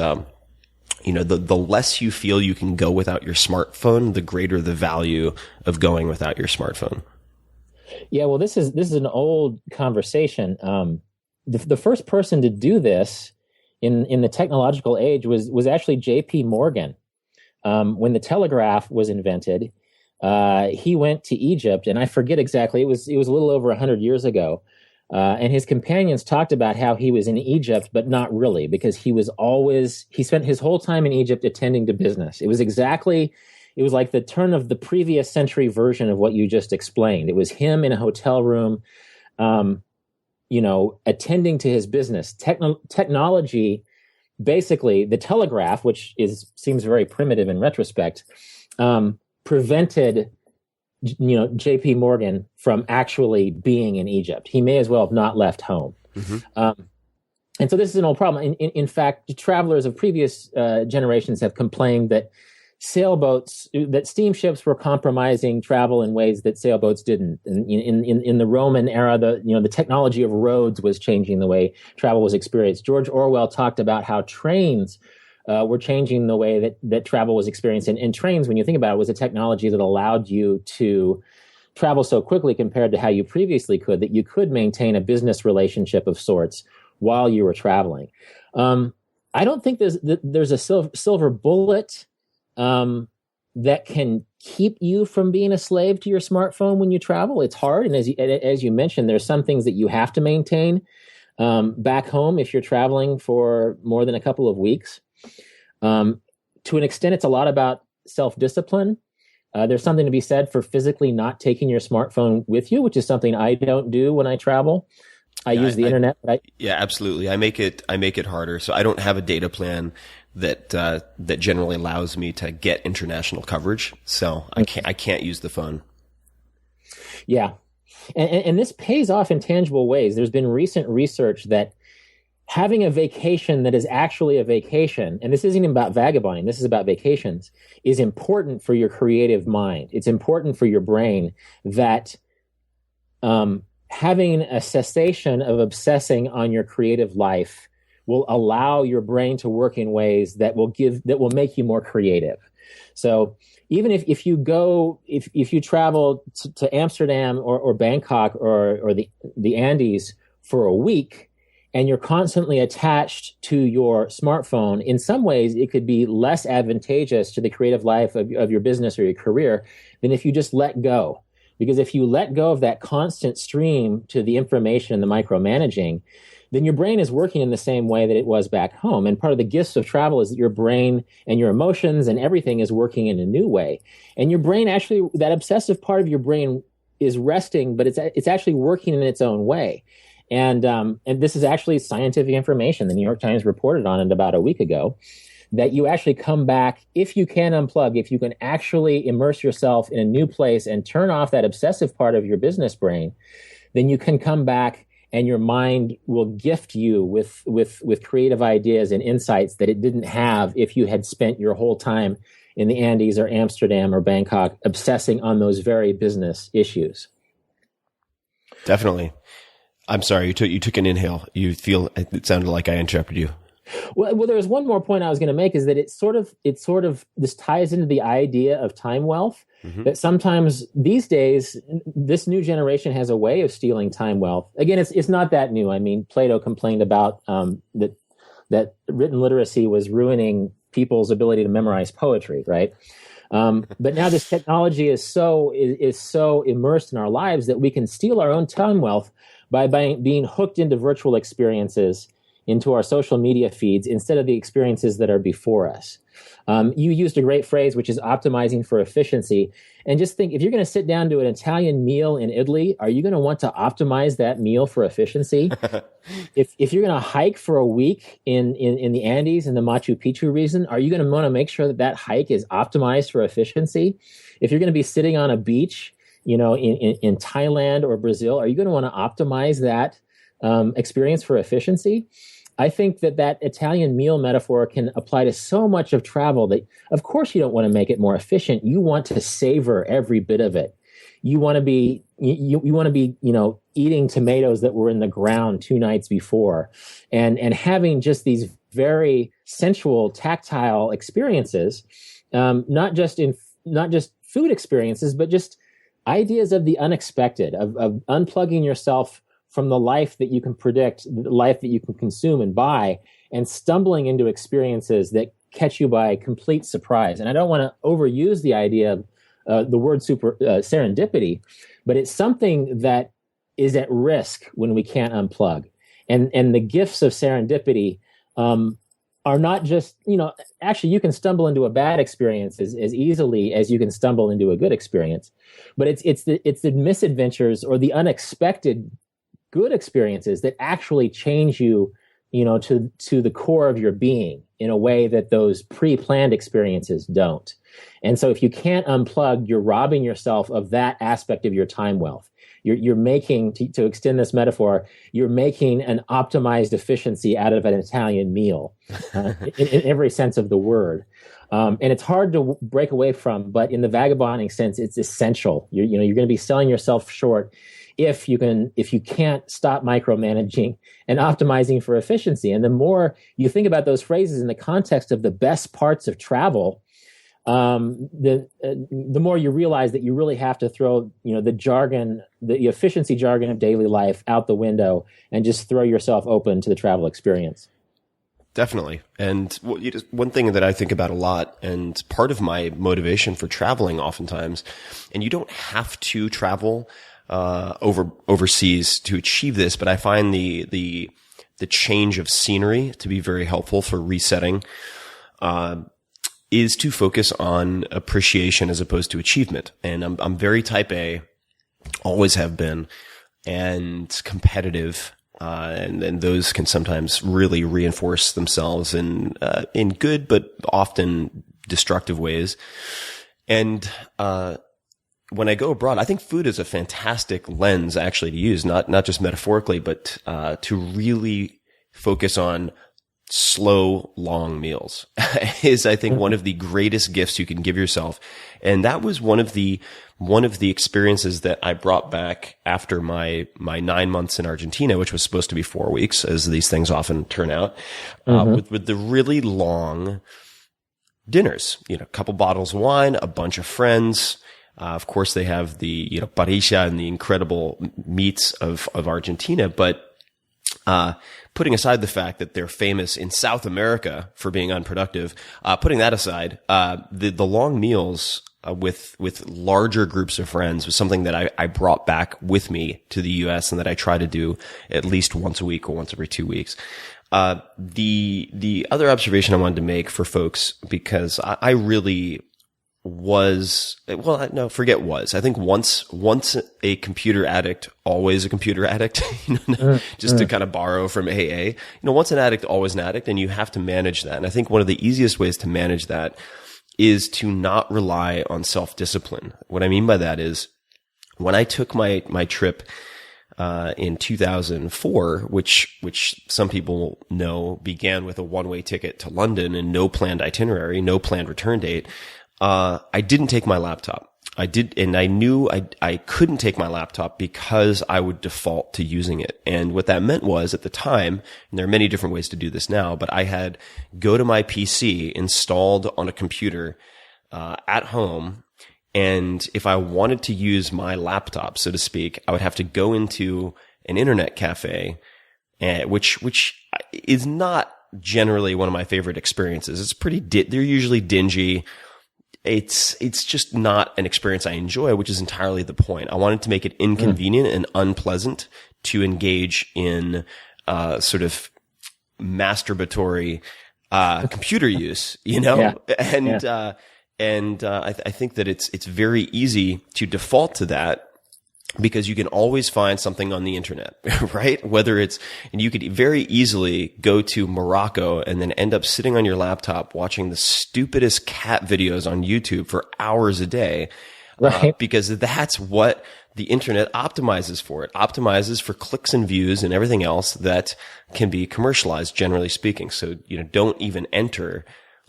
the less you feel you can go without your smartphone, the greater the value of going without your smartphone. Yeah, well, this is an old conversation. The first person to do this in the technological age was actually J.P. Morgan. When the telegraph was invented, he went to Egypt, and I forget exactly. It was a little over 100 years ago. And his companions talked about how he was in Egypt, but not really, because he spent his whole time in Egypt attending to business. It was like the turn of the previous century version of what you just explained. It was him in a hotel room, attending to his business. Technology, basically the telegraph, which seems very primitive in retrospect, prevented J.P. Morgan from actually being in Egypt. He may as well have not left home. Mm-hmm. And so this is an old problem. In fact, travelers of previous generations have complained that steamships were compromising travel in ways that sailboats didn't. And in the Roman era, the technology of roads was changing the way travel was experienced. George Orwell talked about how trains were changing the way that travel was experienced. And trains, when you think about it, was a technology that allowed you to travel so quickly compared to how you previously could, that you could maintain a business relationship of sorts while you were traveling. I don't think there's a silver bullet that can keep you from being a slave to your smartphone when you travel. It's hard. And as you mentioned, there's some things that you have to maintain back home if you're traveling for more than a couple of weeks. To an extent, it's a lot about self-discipline. There's something to be said for physically not taking your smartphone with you, which is something I don't do when I travel. I use the internet. Right? Yeah, absolutely. I make it harder. So I don't have a data plan that generally allows me to get international coverage. So I can't use the phone. Yeah. And this pays off in tangible ways. There's been recent research that having a vacation that is actually a vacation, and this isn't even about vagabonding, this is about vacations, is important for your creative mind. It's important for your brain that having a cessation of obsessing on your creative life will allow your brain to work in ways that will make you more creative. So even if you travel to Amsterdam or Bangkok or the Andes for a week, and you're constantly attached to your smartphone, in some ways it could be less advantageous to the creative life of your business or your career than if you just let go. Because if you let go of that constant stream to the information and the micromanaging, then your brain is working in the same way that it was back home. And part of the gifts of travel is that your brain and your emotions and everything is working in a new way. And your brain actually, that obsessive part of your brain is resting, but it's actually working in its own way. And this is actually scientific information. The New York Times reported on it about a week ago, that you actually come back, if you can unplug, if you can actually immerse yourself in a new place and turn off that obsessive part of your business brain, then you can come back and your mind will gift you with creative ideas and insights that it didn't have if you had spent your whole time in the Andes or Amsterdam or Bangkok obsessing on those very business issues. Definitely. I'm sorry, you took an inhale. It sounded like I interrupted you. Well, there's one more point I was going to make, is that it's sort of this ties into the idea of time wealth. Mm-hmm. That sometimes these days, this new generation has a way of stealing time wealth. Again, it's not that new. I mean, Plato complained about that written literacy was ruining people's ability to memorize poetry, right? But now this technology is so immersed in our lives that we can steal our own time wealth by being hooked into virtual experiences, into our social media feeds, instead of the experiences that are before us. You used a great phrase, which is optimizing for efficiency. And just think, if you're going to sit down to an Italian meal in Italy, are you going to want to optimize that meal for efficiency? If you're going to hike for a week in the Andes, in the Machu Picchu region, are you going to want to make sure that hike is optimized for efficiency? If you're going to be sitting on a beach, in Thailand or Brazil, are you going to want to optimize that experience for efficiency? I think that Italian meal metaphor can apply to so much of travel that, of course, you don't want to make it more efficient. You want to savor every bit of it. You want to be, eating tomatoes that were in the ground 2 nights before, and having just these very sensual, tactile experiences, not just food experiences, but just ideas of the unexpected, of unplugging yourself from the life that you can predict, the life that you can consume and buy, and stumbling into experiences that catch you by complete surprise. And I don't want to overuse the idea of the word serendipity, but it's something that is at risk when we can't unplug. And the gifts of serendipity are not just, actually you can stumble into a bad experience as easily as you can stumble into a good experience. But it's the misadventures or the unexpected good experiences that actually change you, to the core of your being in a way that those pre-planned experiences don't. And so if you can't unplug, you're robbing yourself of that aspect of your time wealth. You're making, to extend this metaphor, you're making an optimized efficiency out of an Italian meal, in every sense of the word. And it's hard to break away from, but in the vagabonding sense, it's essential. You're going to be selling yourself short if you can't stop micromanaging and optimizing for efficiency. And the more you think about those phrases in the context of the best parts of travel, the more you realize that you really have to throw, the jargon, the efficiency jargon of daily life out the window and just throw yourself open to the travel experience. Definitely. And one thing that I think about a lot, and part of my motivation for traveling oftentimes, and you don't have to travel overseas to achieve this, but I find the change of scenery to be very helpful for resetting, is to focus on appreciation as opposed to achievement. And I'm very type A, always have been, and competitive. And those can sometimes really reinforce themselves in good, but often destructive ways. And, when I go abroad, I think food is a fantastic lens actually to use, not just metaphorically, but, to really focus on slow, long meals is, I think, one of the greatest gifts you can give yourself. And that was one of the experiences that I brought back after my 9 months in Argentina, which was supposed to be 4 weeks, as these things often turn out, with the really long dinners, a couple bottles of wine, a bunch of friends. Of course, they have the, parrilla and the incredible meats of Argentina, but, putting aside the fact that they're famous in South America for being unproductive, putting that aside, the long meals, with larger groups of friends was something that I brought back with me to the US and that I try to do at least once a week or once every 2 weeks. The other observation I wanted to make for folks, because I really was, well, no, forget was. I think once a computer addict, always a computer addict, just to kind of borrow from AA, once an addict, always an addict, and you have to manage that. And I think one of the easiest ways to manage that is to not rely on self-discipline. What I mean by that is when I took my trip, in 2004, which some people know began with a one-way ticket to London and no planned itinerary, no planned return date, I didn't take my laptop. And I knew I couldn't take my laptop because I would default to using it. And what that meant was at the time, and there are many different ways to do this now, but I had Go to my PC installed on a computer, at home. And if I wanted to use my laptop, so to speak, I would have to go into an internet cafe, which is not generally one of my favorite experiences. It's they're usually dingy. It's just not an experience I enjoy, which is entirely the point. I wanted to make it inconvenient and unpleasant to engage in, sort of masturbatory, computer use, Yeah. And I think that it's very easy to default to that because you can always find something on the internet, right? And you could very easily go to Morocco and then end up sitting on your laptop watching the stupidest cat videos on YouTube for hours a day. Right. Because that's what the internet optimizes for. It optimizes for clicks and views and everything else that can be commercialized, generally speaking. So,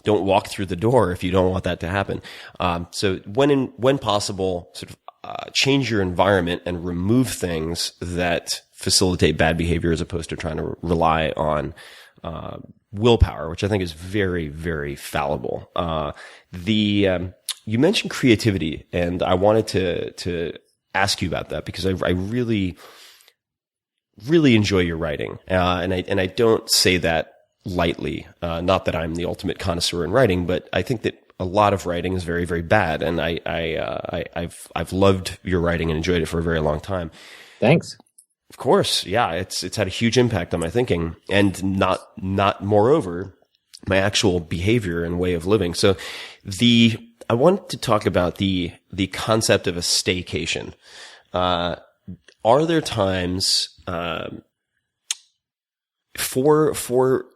don't walk through the door if you don't want that to happen. So when possible, sort of, change your environment and remove things that facilitate bad behavior as opposed to trying to rely on, willpower, which I think is very, very fallible. You mentioned creativity, and I wanted to ask you about that because I really, really enjoy your writing. And I don't say that lightly. Not that I'm the ultimate connoisseur in writing, but I think that a lot of writing is very, very bad. And I've loved your writing and enjoyed it for a very long time. Thanks. Of course. Yeah. It's had a huge impact on my thinking and not moreover my actual behavior and way of living. So I want to talk about the concept of a staycation. Are there times, for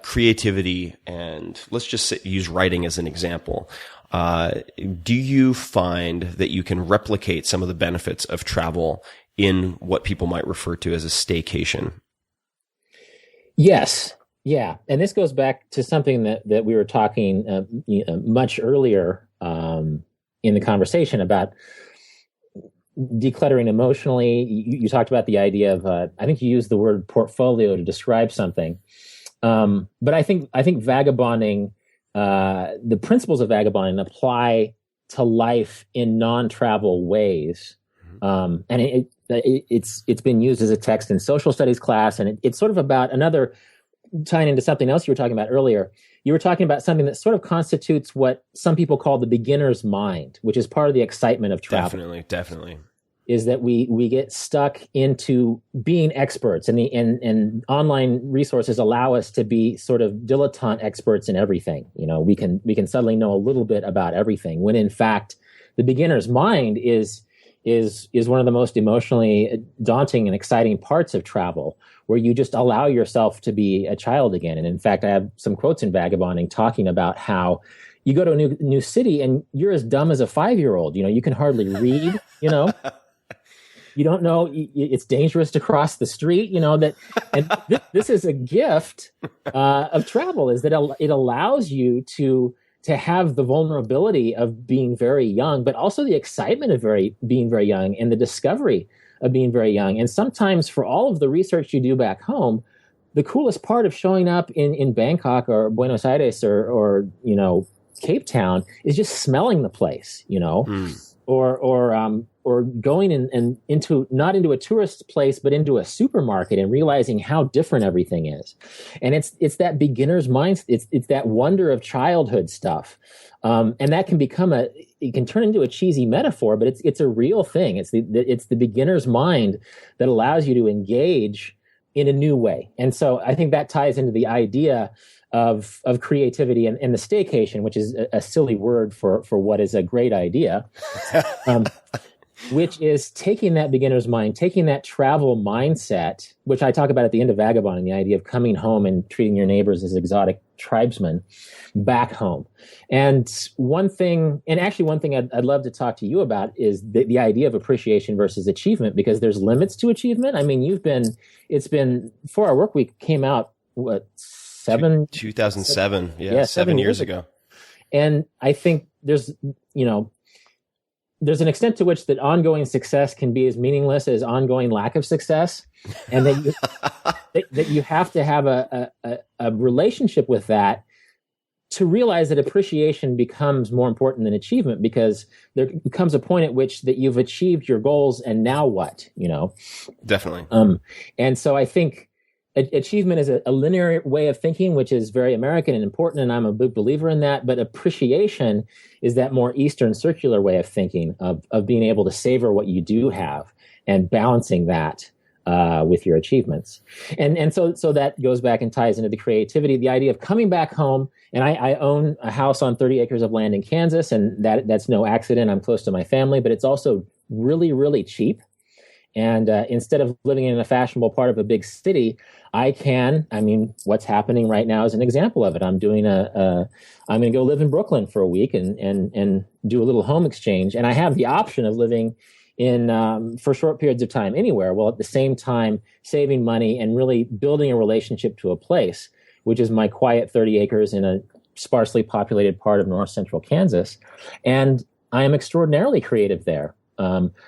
creativity, and let's just use writing as an example. Do you find that you can replicate some of the benefits of travel in what people might refer to as a staycation? Yes. Yeah. And this goes back to something that we were talking much earlier in the conversation about decluttering emotionally. You talked about the idea of, I think you used the word portfolio to describe something. But I think vagabonding, the principles of vagabonding apply to life in non-travel ways. And it's been used as a text in social studies class. And it's sort of about tying into something else you were talking about earlier. You were talking about something that sort of constitutes what some people call the beginner's mind, which is part of the excitement of travel. Definitely. Is that we get stuck into being experts, and online resources allow us to be sort of dilettante experts in everything. We can suddenly know a little bit about everything, when in fact the beginner's mind is one of the most emotionally daunting and exciting parts of travel, where you just allow yourself to be a child again. And in fact, I have some quotes in Vagabonding talking about how you go to a new city and you're as dumb as a 5-year-old. You can hardly read. You don't know, it's dangerous to cross the street, this is a gift of travel, is that it allows you to have the vulnerability of being very young, but also the excitement of being very young and the discovery of being very young. And sometimes for all of the research you do back home, the coolest part of showing up in Bangkok or Buenos Aires or Cape Town is just smelling the place, or going into not into a tourist place, but into a supermarket and realizing how different everything is. And it's that beginner's mind. It's that wonder of childhood stuff. And that can it can turn into a cheesy metaphor, but it's a real thing. It's the beginner's mind that allows you to engage in a new way. And so I think that ties into the idea of creativity and the staycation, which is a silly word for what is a great idea, which is taking that beginner's mind, taking that travel mindset, which I talk about at the end of Vagabonding, the idea of coming home and treating your neighbors as exotic tribesmen back home. And one thing I'd love to talk to you about is the idea of appreciation versus achievement, because there's limits to achievement. I mean, it's been, For Our Workweek came out, 2007. Yeah, 7 years ago. And I think there's an extent to which that ongoing success can be as meaningless as ongoing lack of success, and that you have to have a relationship with that to realize that appreciation becomes more important than achievement, because there becomes a point at which that you've achieved your goals, and now what? Definitely. And so I think achievement is a linear way of thinking, which is very American and important, and I'm a big believer in that. But appreciation is that more Eastern circular way of thinking, of being able to savor what you do have and balancing that with your achievements. And so that goes back and ties into the creativity, the idea of coming back home. And I own a house on 30 acres of land in Kansas, and that's no accident. I'm close to my family, but it's also really, really cheap. And instead of living in a fashionable part of a big city, what's happening right now is an example of it. I'm going to go live in Brooklyn for a week and do a little home exchange. And I have the option of living for short periods of time anywhere, while at the same time saving money and really building a relationship to a place, which is my quiet 30 acres in a sparsely populated part of north central Kansas. And I am extraordinarily creative there.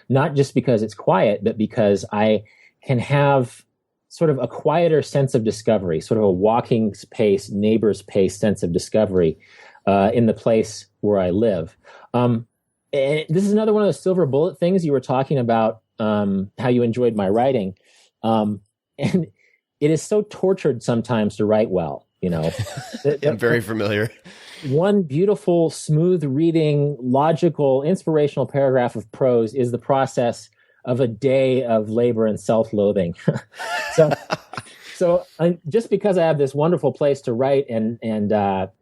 Not just because it's quiet, but because I can have sort of a quieter sense of discovery, sort of a walking pace, neighbor's pace sense of discovery in the place where I live. And this is another one of those silver bullet things you were talking about, how you enjoyed my writing. And it is so tortured sometimes to write well, I'm very familiar. One beautiful, smooth reading, logical, inspirational paragraph of prose is the process of a day of labor and self-loathing. So just because I have this wonderful place to write and that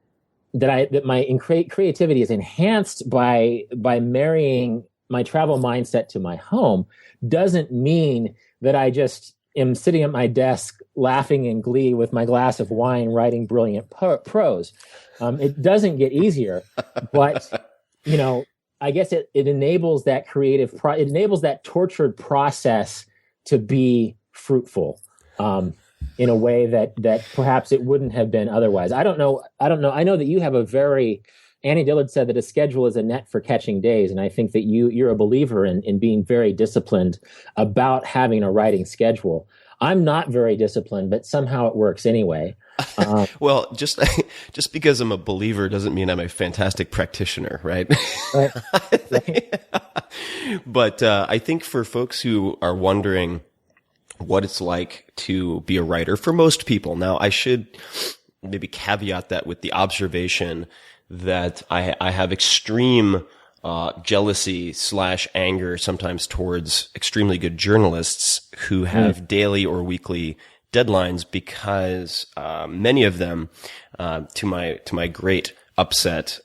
my creativity is enhanced by marrying my travel mindset to my home, doesn't mean that I just am sitting at my desk laughing in glee with my glass of wine writing brilliant prose. It doesn't get easier, but I guess it enables that it enables that tortured process to be fruitful in a way that perhaps it wouldn't have been otherwise. I don't know. I know that you have Annie Dillard said that a schedule is a net for catching days, and I think that you're a believer in being very disciplined about having a writing schedule. I'm not very disciplined, but somehow it works anyway. Well, just because I'm a believer doesn't mean I'm a fantastic practitioner, right? Right. But I think for folks who are wondering what it's like to be a writer, for most people, now I should maybe caveat that with the observation that I have extreme jealousy / anger sometimes towards extremely good journalists who have daily or weekly deadlines, because many of them, to my great upset,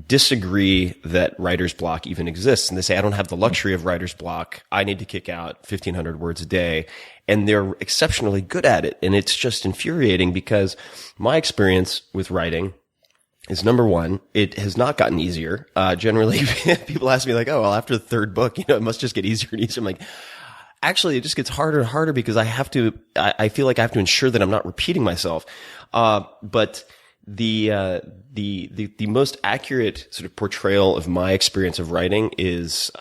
disagree that writer's block even exists, and they say I don't have the luxury of writer's block. I need to kick out 1,500 words a day, and they're exceptionally good at it, and it's just infuriating because my experience with writing is, number one, it has not gotten easier. Generally, people ask me like, "Oh, well, after the third book, it must just get easier and easier." I'm like, actually, it just gets harder and harder because I feel like I have to ensure that I'm not repeating myself. But the most accurate sort of portrayal of my experience of writing is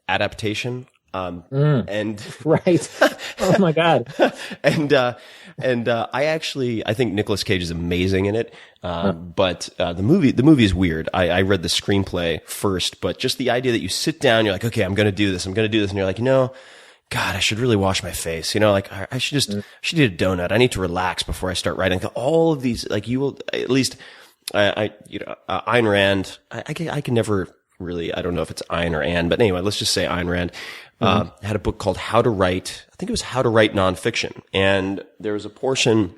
adaptation. And right. Oh my God. and I think Nicolas Cage is amazing in it. But the movie is weird. I read the screenplay first, but just the idea that you sit down, you're like, okay, I'm going to do this. And you're like, God, I should really wash my face. I should eat a donut. I need to relax before I start writing. All of these, like, you will, at least, Ayn Rand, I can never really, I don't know if it's Ayn or Ann, but anyway, let's just say Ayn Rand. had a book called How to Write. I think it was How to Write Nonfiction, and there was a portion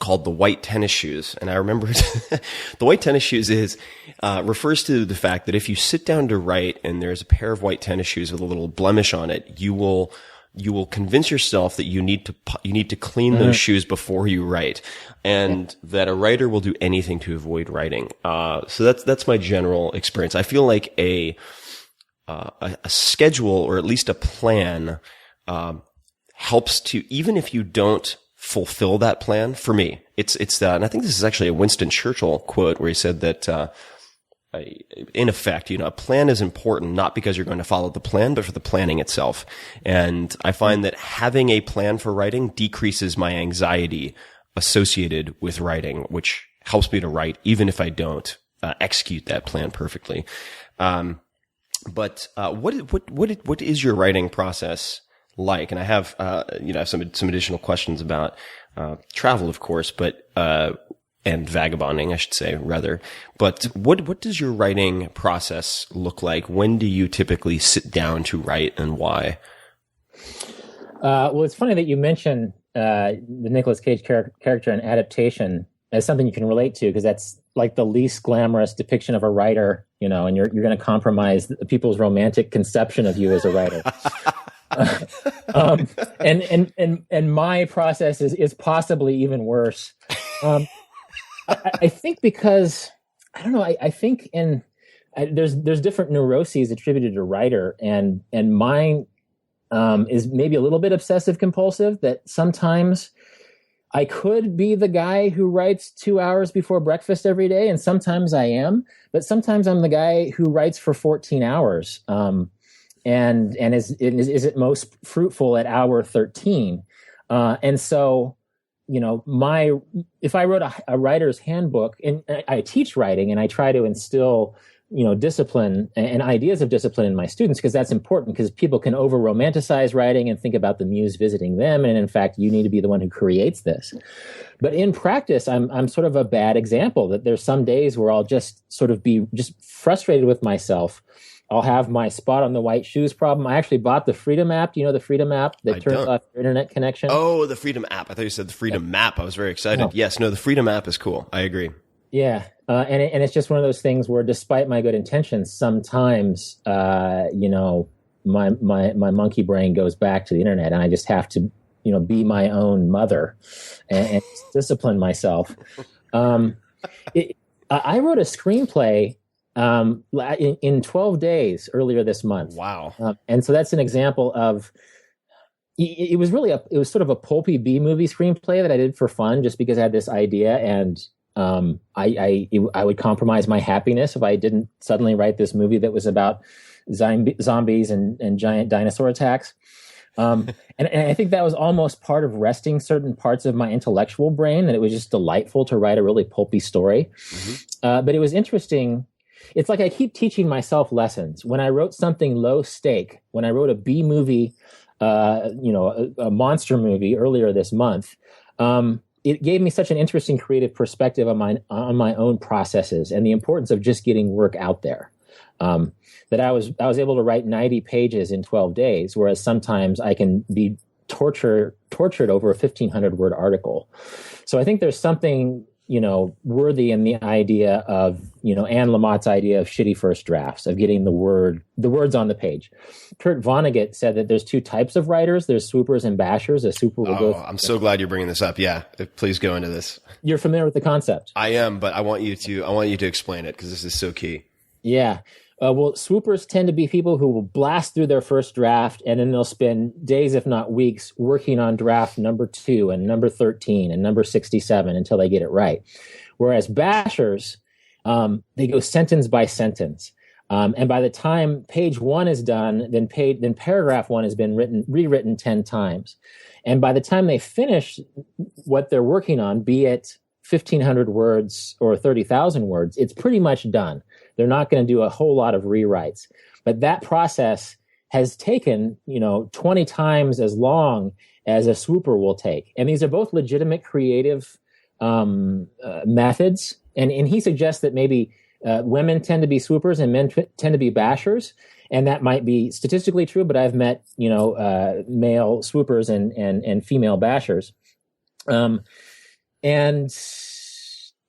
called the white tennis shoes. And I remember the white tennis shoes refers to the fact that if you sit down to write and there's a pair of white tennis shoes with a little blemish on it, you will convince yourself that you need to clean those shoes before you write, and that a writer will do anything to avoid writing. So that's my general experience. I feel like a schedule, or at least a plan, helps to, even if you don't fulfill that plan. For me, it's that, and I think this is actually a Winston Churchill quote where he said that, in effect, a plan is important not because you're going to follow the plan, but for the planning itself. And I find that having a plan for writing decreases my anxiety associated with writing, which helps me to write even if I don't execute that plan perfectly. But what is your writing process like? And I have some additional questions about travel, of course, but and vagabonding, I should say, rather. But what does your writing process look like? When do you typically sit down to write, and why? Well, it's funny that you mention the Nicolas Cage character in Adaptation as something you can relate to, because that's like the least glamorous depiction of a writer, and you're going to compromise people's romantic conception of you as a writer. And my process is possibly even worse. I think because, I don't know, I think there's different neuroses attributed to writer, and mine is maybe a little bit obsessive compulsive, that sometimes I could be the guy who writes 2 hours before breakfast every day, and sometimes I am, but sometimes I'm the guy who writes for 14 hours. And is at most fruitful at hour 13. And so, if I wrote a writer's handbook, and I teach writing, and I try to instill, discipline and ideas of discipline in my students, because that's important, because people can over romanticize writing and think about the muse visiting them. And in fact, you need to be the one who creates this. But in practice, I'm sort of a bad example, that there's some days where I'll just sort of be just frustrated with myself. I'll have my spot on the white shoes problem. I actually bought the Freedom app. Do you know the Freedom app that turns off your internet connection? Oh, the Freedom app. I thought you said the Freedom map. I was very excited. No. Yes, no, the Freedom app is cool. I agree. Yeah. And it's just one of those things where, despite my good intentions, sometimes, my monkey brain goes back to the internet, and I just have to, be my own mother and discipline myself. I wrote a screenplay in 12 days earlier this month. Wow. And so that's an example of, it was sort of a pulpy B-movie screenplay that I did for fun, just because I had this idea, and I would compromise my happiness if I didn't suddenly write this movie that was about zombies and giant dinosaur attacks. And I think that was almost part of resting certain parts of my intellectual brain, that it was just delightful to write a really pulpy story. Mm-hmm. But it was interesting. It's like I keep teaching myself lessons. When I wrote something low stake, when I wrote a B movie, a monster movie earlier this month, it gave me such an interesting creative perspective on my own processes and the importance of just getting work out there. That I was able to write 90 pages in 12 days, whereas sometimes I can be tortured over a 1,500 word article. So I think there's something, worthy in the idea of, Anne Lamott's idea of shitty first drafts, of getting the words on the page. Kurt Vonnegut said that there's two types of writers. There's swoopers and bashers. A swooper will go. I'm so glad you're bringing this up. Yeah, please go into this. You're familiar with the concept? I am, but I want you to explain it, because this is so key. Yeah. Well, swoopers tend to be people who will blast through their first draft, and then they'll spend days, if not weeks, working on draft number 2 and number 13 and number 67 until they get it right. Whereas bashers, they go sentence by sentence. And by the time page 1 is done, then paragraph 1 has been rewritten 10 times. And by the time they finish what they're working on, be it 1,500 words or 30,000 words, it's pretty much done. They're not going to do a whole lot of rewrites. But that process has taken, 20 times as long as a swooper will take. And these are both legitimate creative methods. And he suggests that maybe women tend to be swoopers and men tend to be bashers. And that might be statistically true, but I've met, male swoopers and female bashers. And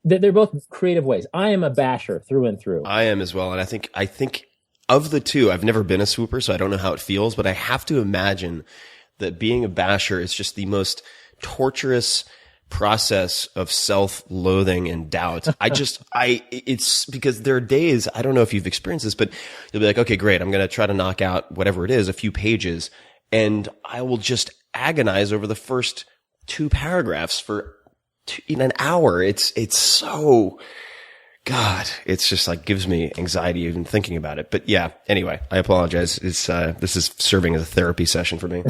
they're both creative ways. I am a basher through and through. I am as well. And I think of the two, I've never been a swooper, so I don't know how it feels, but I have to imagine that being a basher is just the most torturous process of self-loathing and doubt. It's because there are days, I don't know if you've experienced this, but you'll be like, okay, great. I'm going to try to knock out whatever it is, a few pages. And I will just agonize over the first 2 paragraphs for in an hour. It's so, God, it's just like gives me anxiety even thinking about it. But yeah, anyway, I apologize. This is serving as a therapy session for me.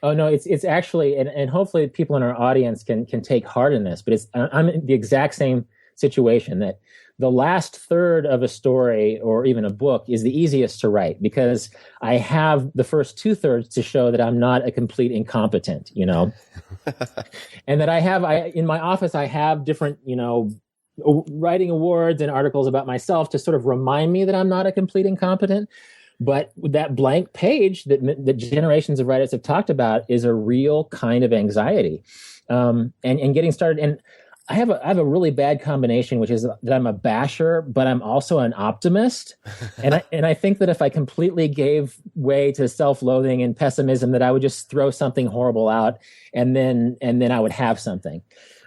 Oh no, it's actually, and hopefully people in our audience can take heart in this, but I'm in the exact same situation, that the last third of a story or even a book is the easiest to write because I have the first 2/3 to show that I'm not a complete incompetent, and that in my office, I have different, writing awards and articles about myself to sort of remind me that I'm not a complete incompetent. But that blank page that generations of writers have talked about is a real kind of anxiety, and getting started. And I have a really bad combination, which is that I'm a basher, but I'm also an optimist. And I think that if I completely gave way to self-loathing and pessimism, that I would just throw something horrible out, and then I would have something.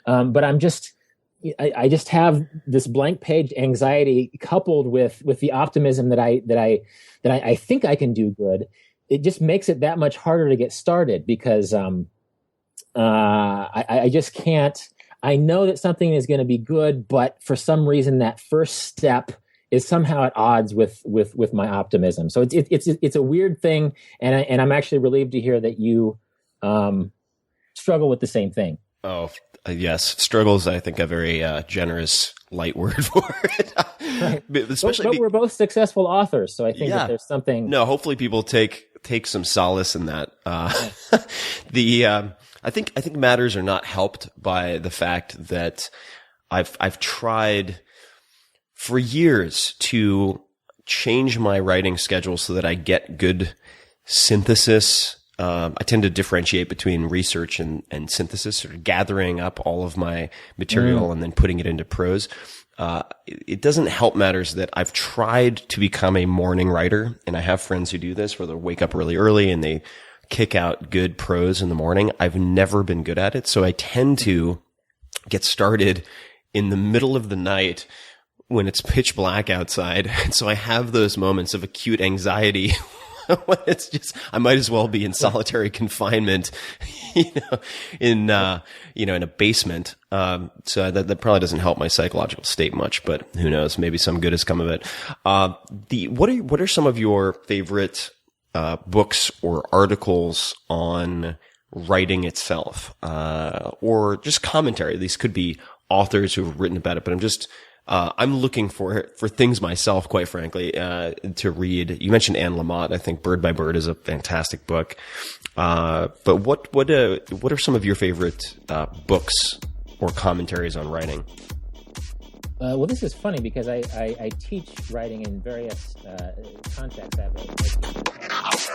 But I just have this blank page anxiety coupled with the optimism that I think I can do good. It just makes it that much harder to get started because I just can't. I know that something is going to be good, but for some reason that first step is somehow at odds with my optimism. So it's a weird thing, and I'm actually relieved to hear that you struggle with the same thing. Oh, yes. Struggle is, I think, a very generous, light word for it. Right. But we're both successful authors, so I think that there's something. No, hopefully people take some solace in that. I think matters are not helped by the fact that I've tried for years to change my writing schedule so that I get good synthesis. I tend to differentiate between research and synthesis, sort of gathering up all of my material and then putting it into prose. It doesn't help matters that I've tried to become a morning writer, and I have friends who do this where they'll wake up really early and they kick out good prose in the morning. I've never been good at it, so I tend to get started in the middle of the night when it's pitch black outside, and so I have those moments of acute anxiety. It's just, I might as well be in solitary confinement, in a basement. So that probably doesn't help my psychological state much, but who knows? Maybe some good has come of it. What are some of your favorite, books or articles on writing itself, or just commentary? These could be authors who have written about it, but I'm looking for things myself, quite frankly, to read. You mentioned Anne Lamott. I think Bird by Bird is a fantastic book. But what are some of your favorite, books or commentaries on writing? Well, this is funny because I teach writing in various, contexts. I have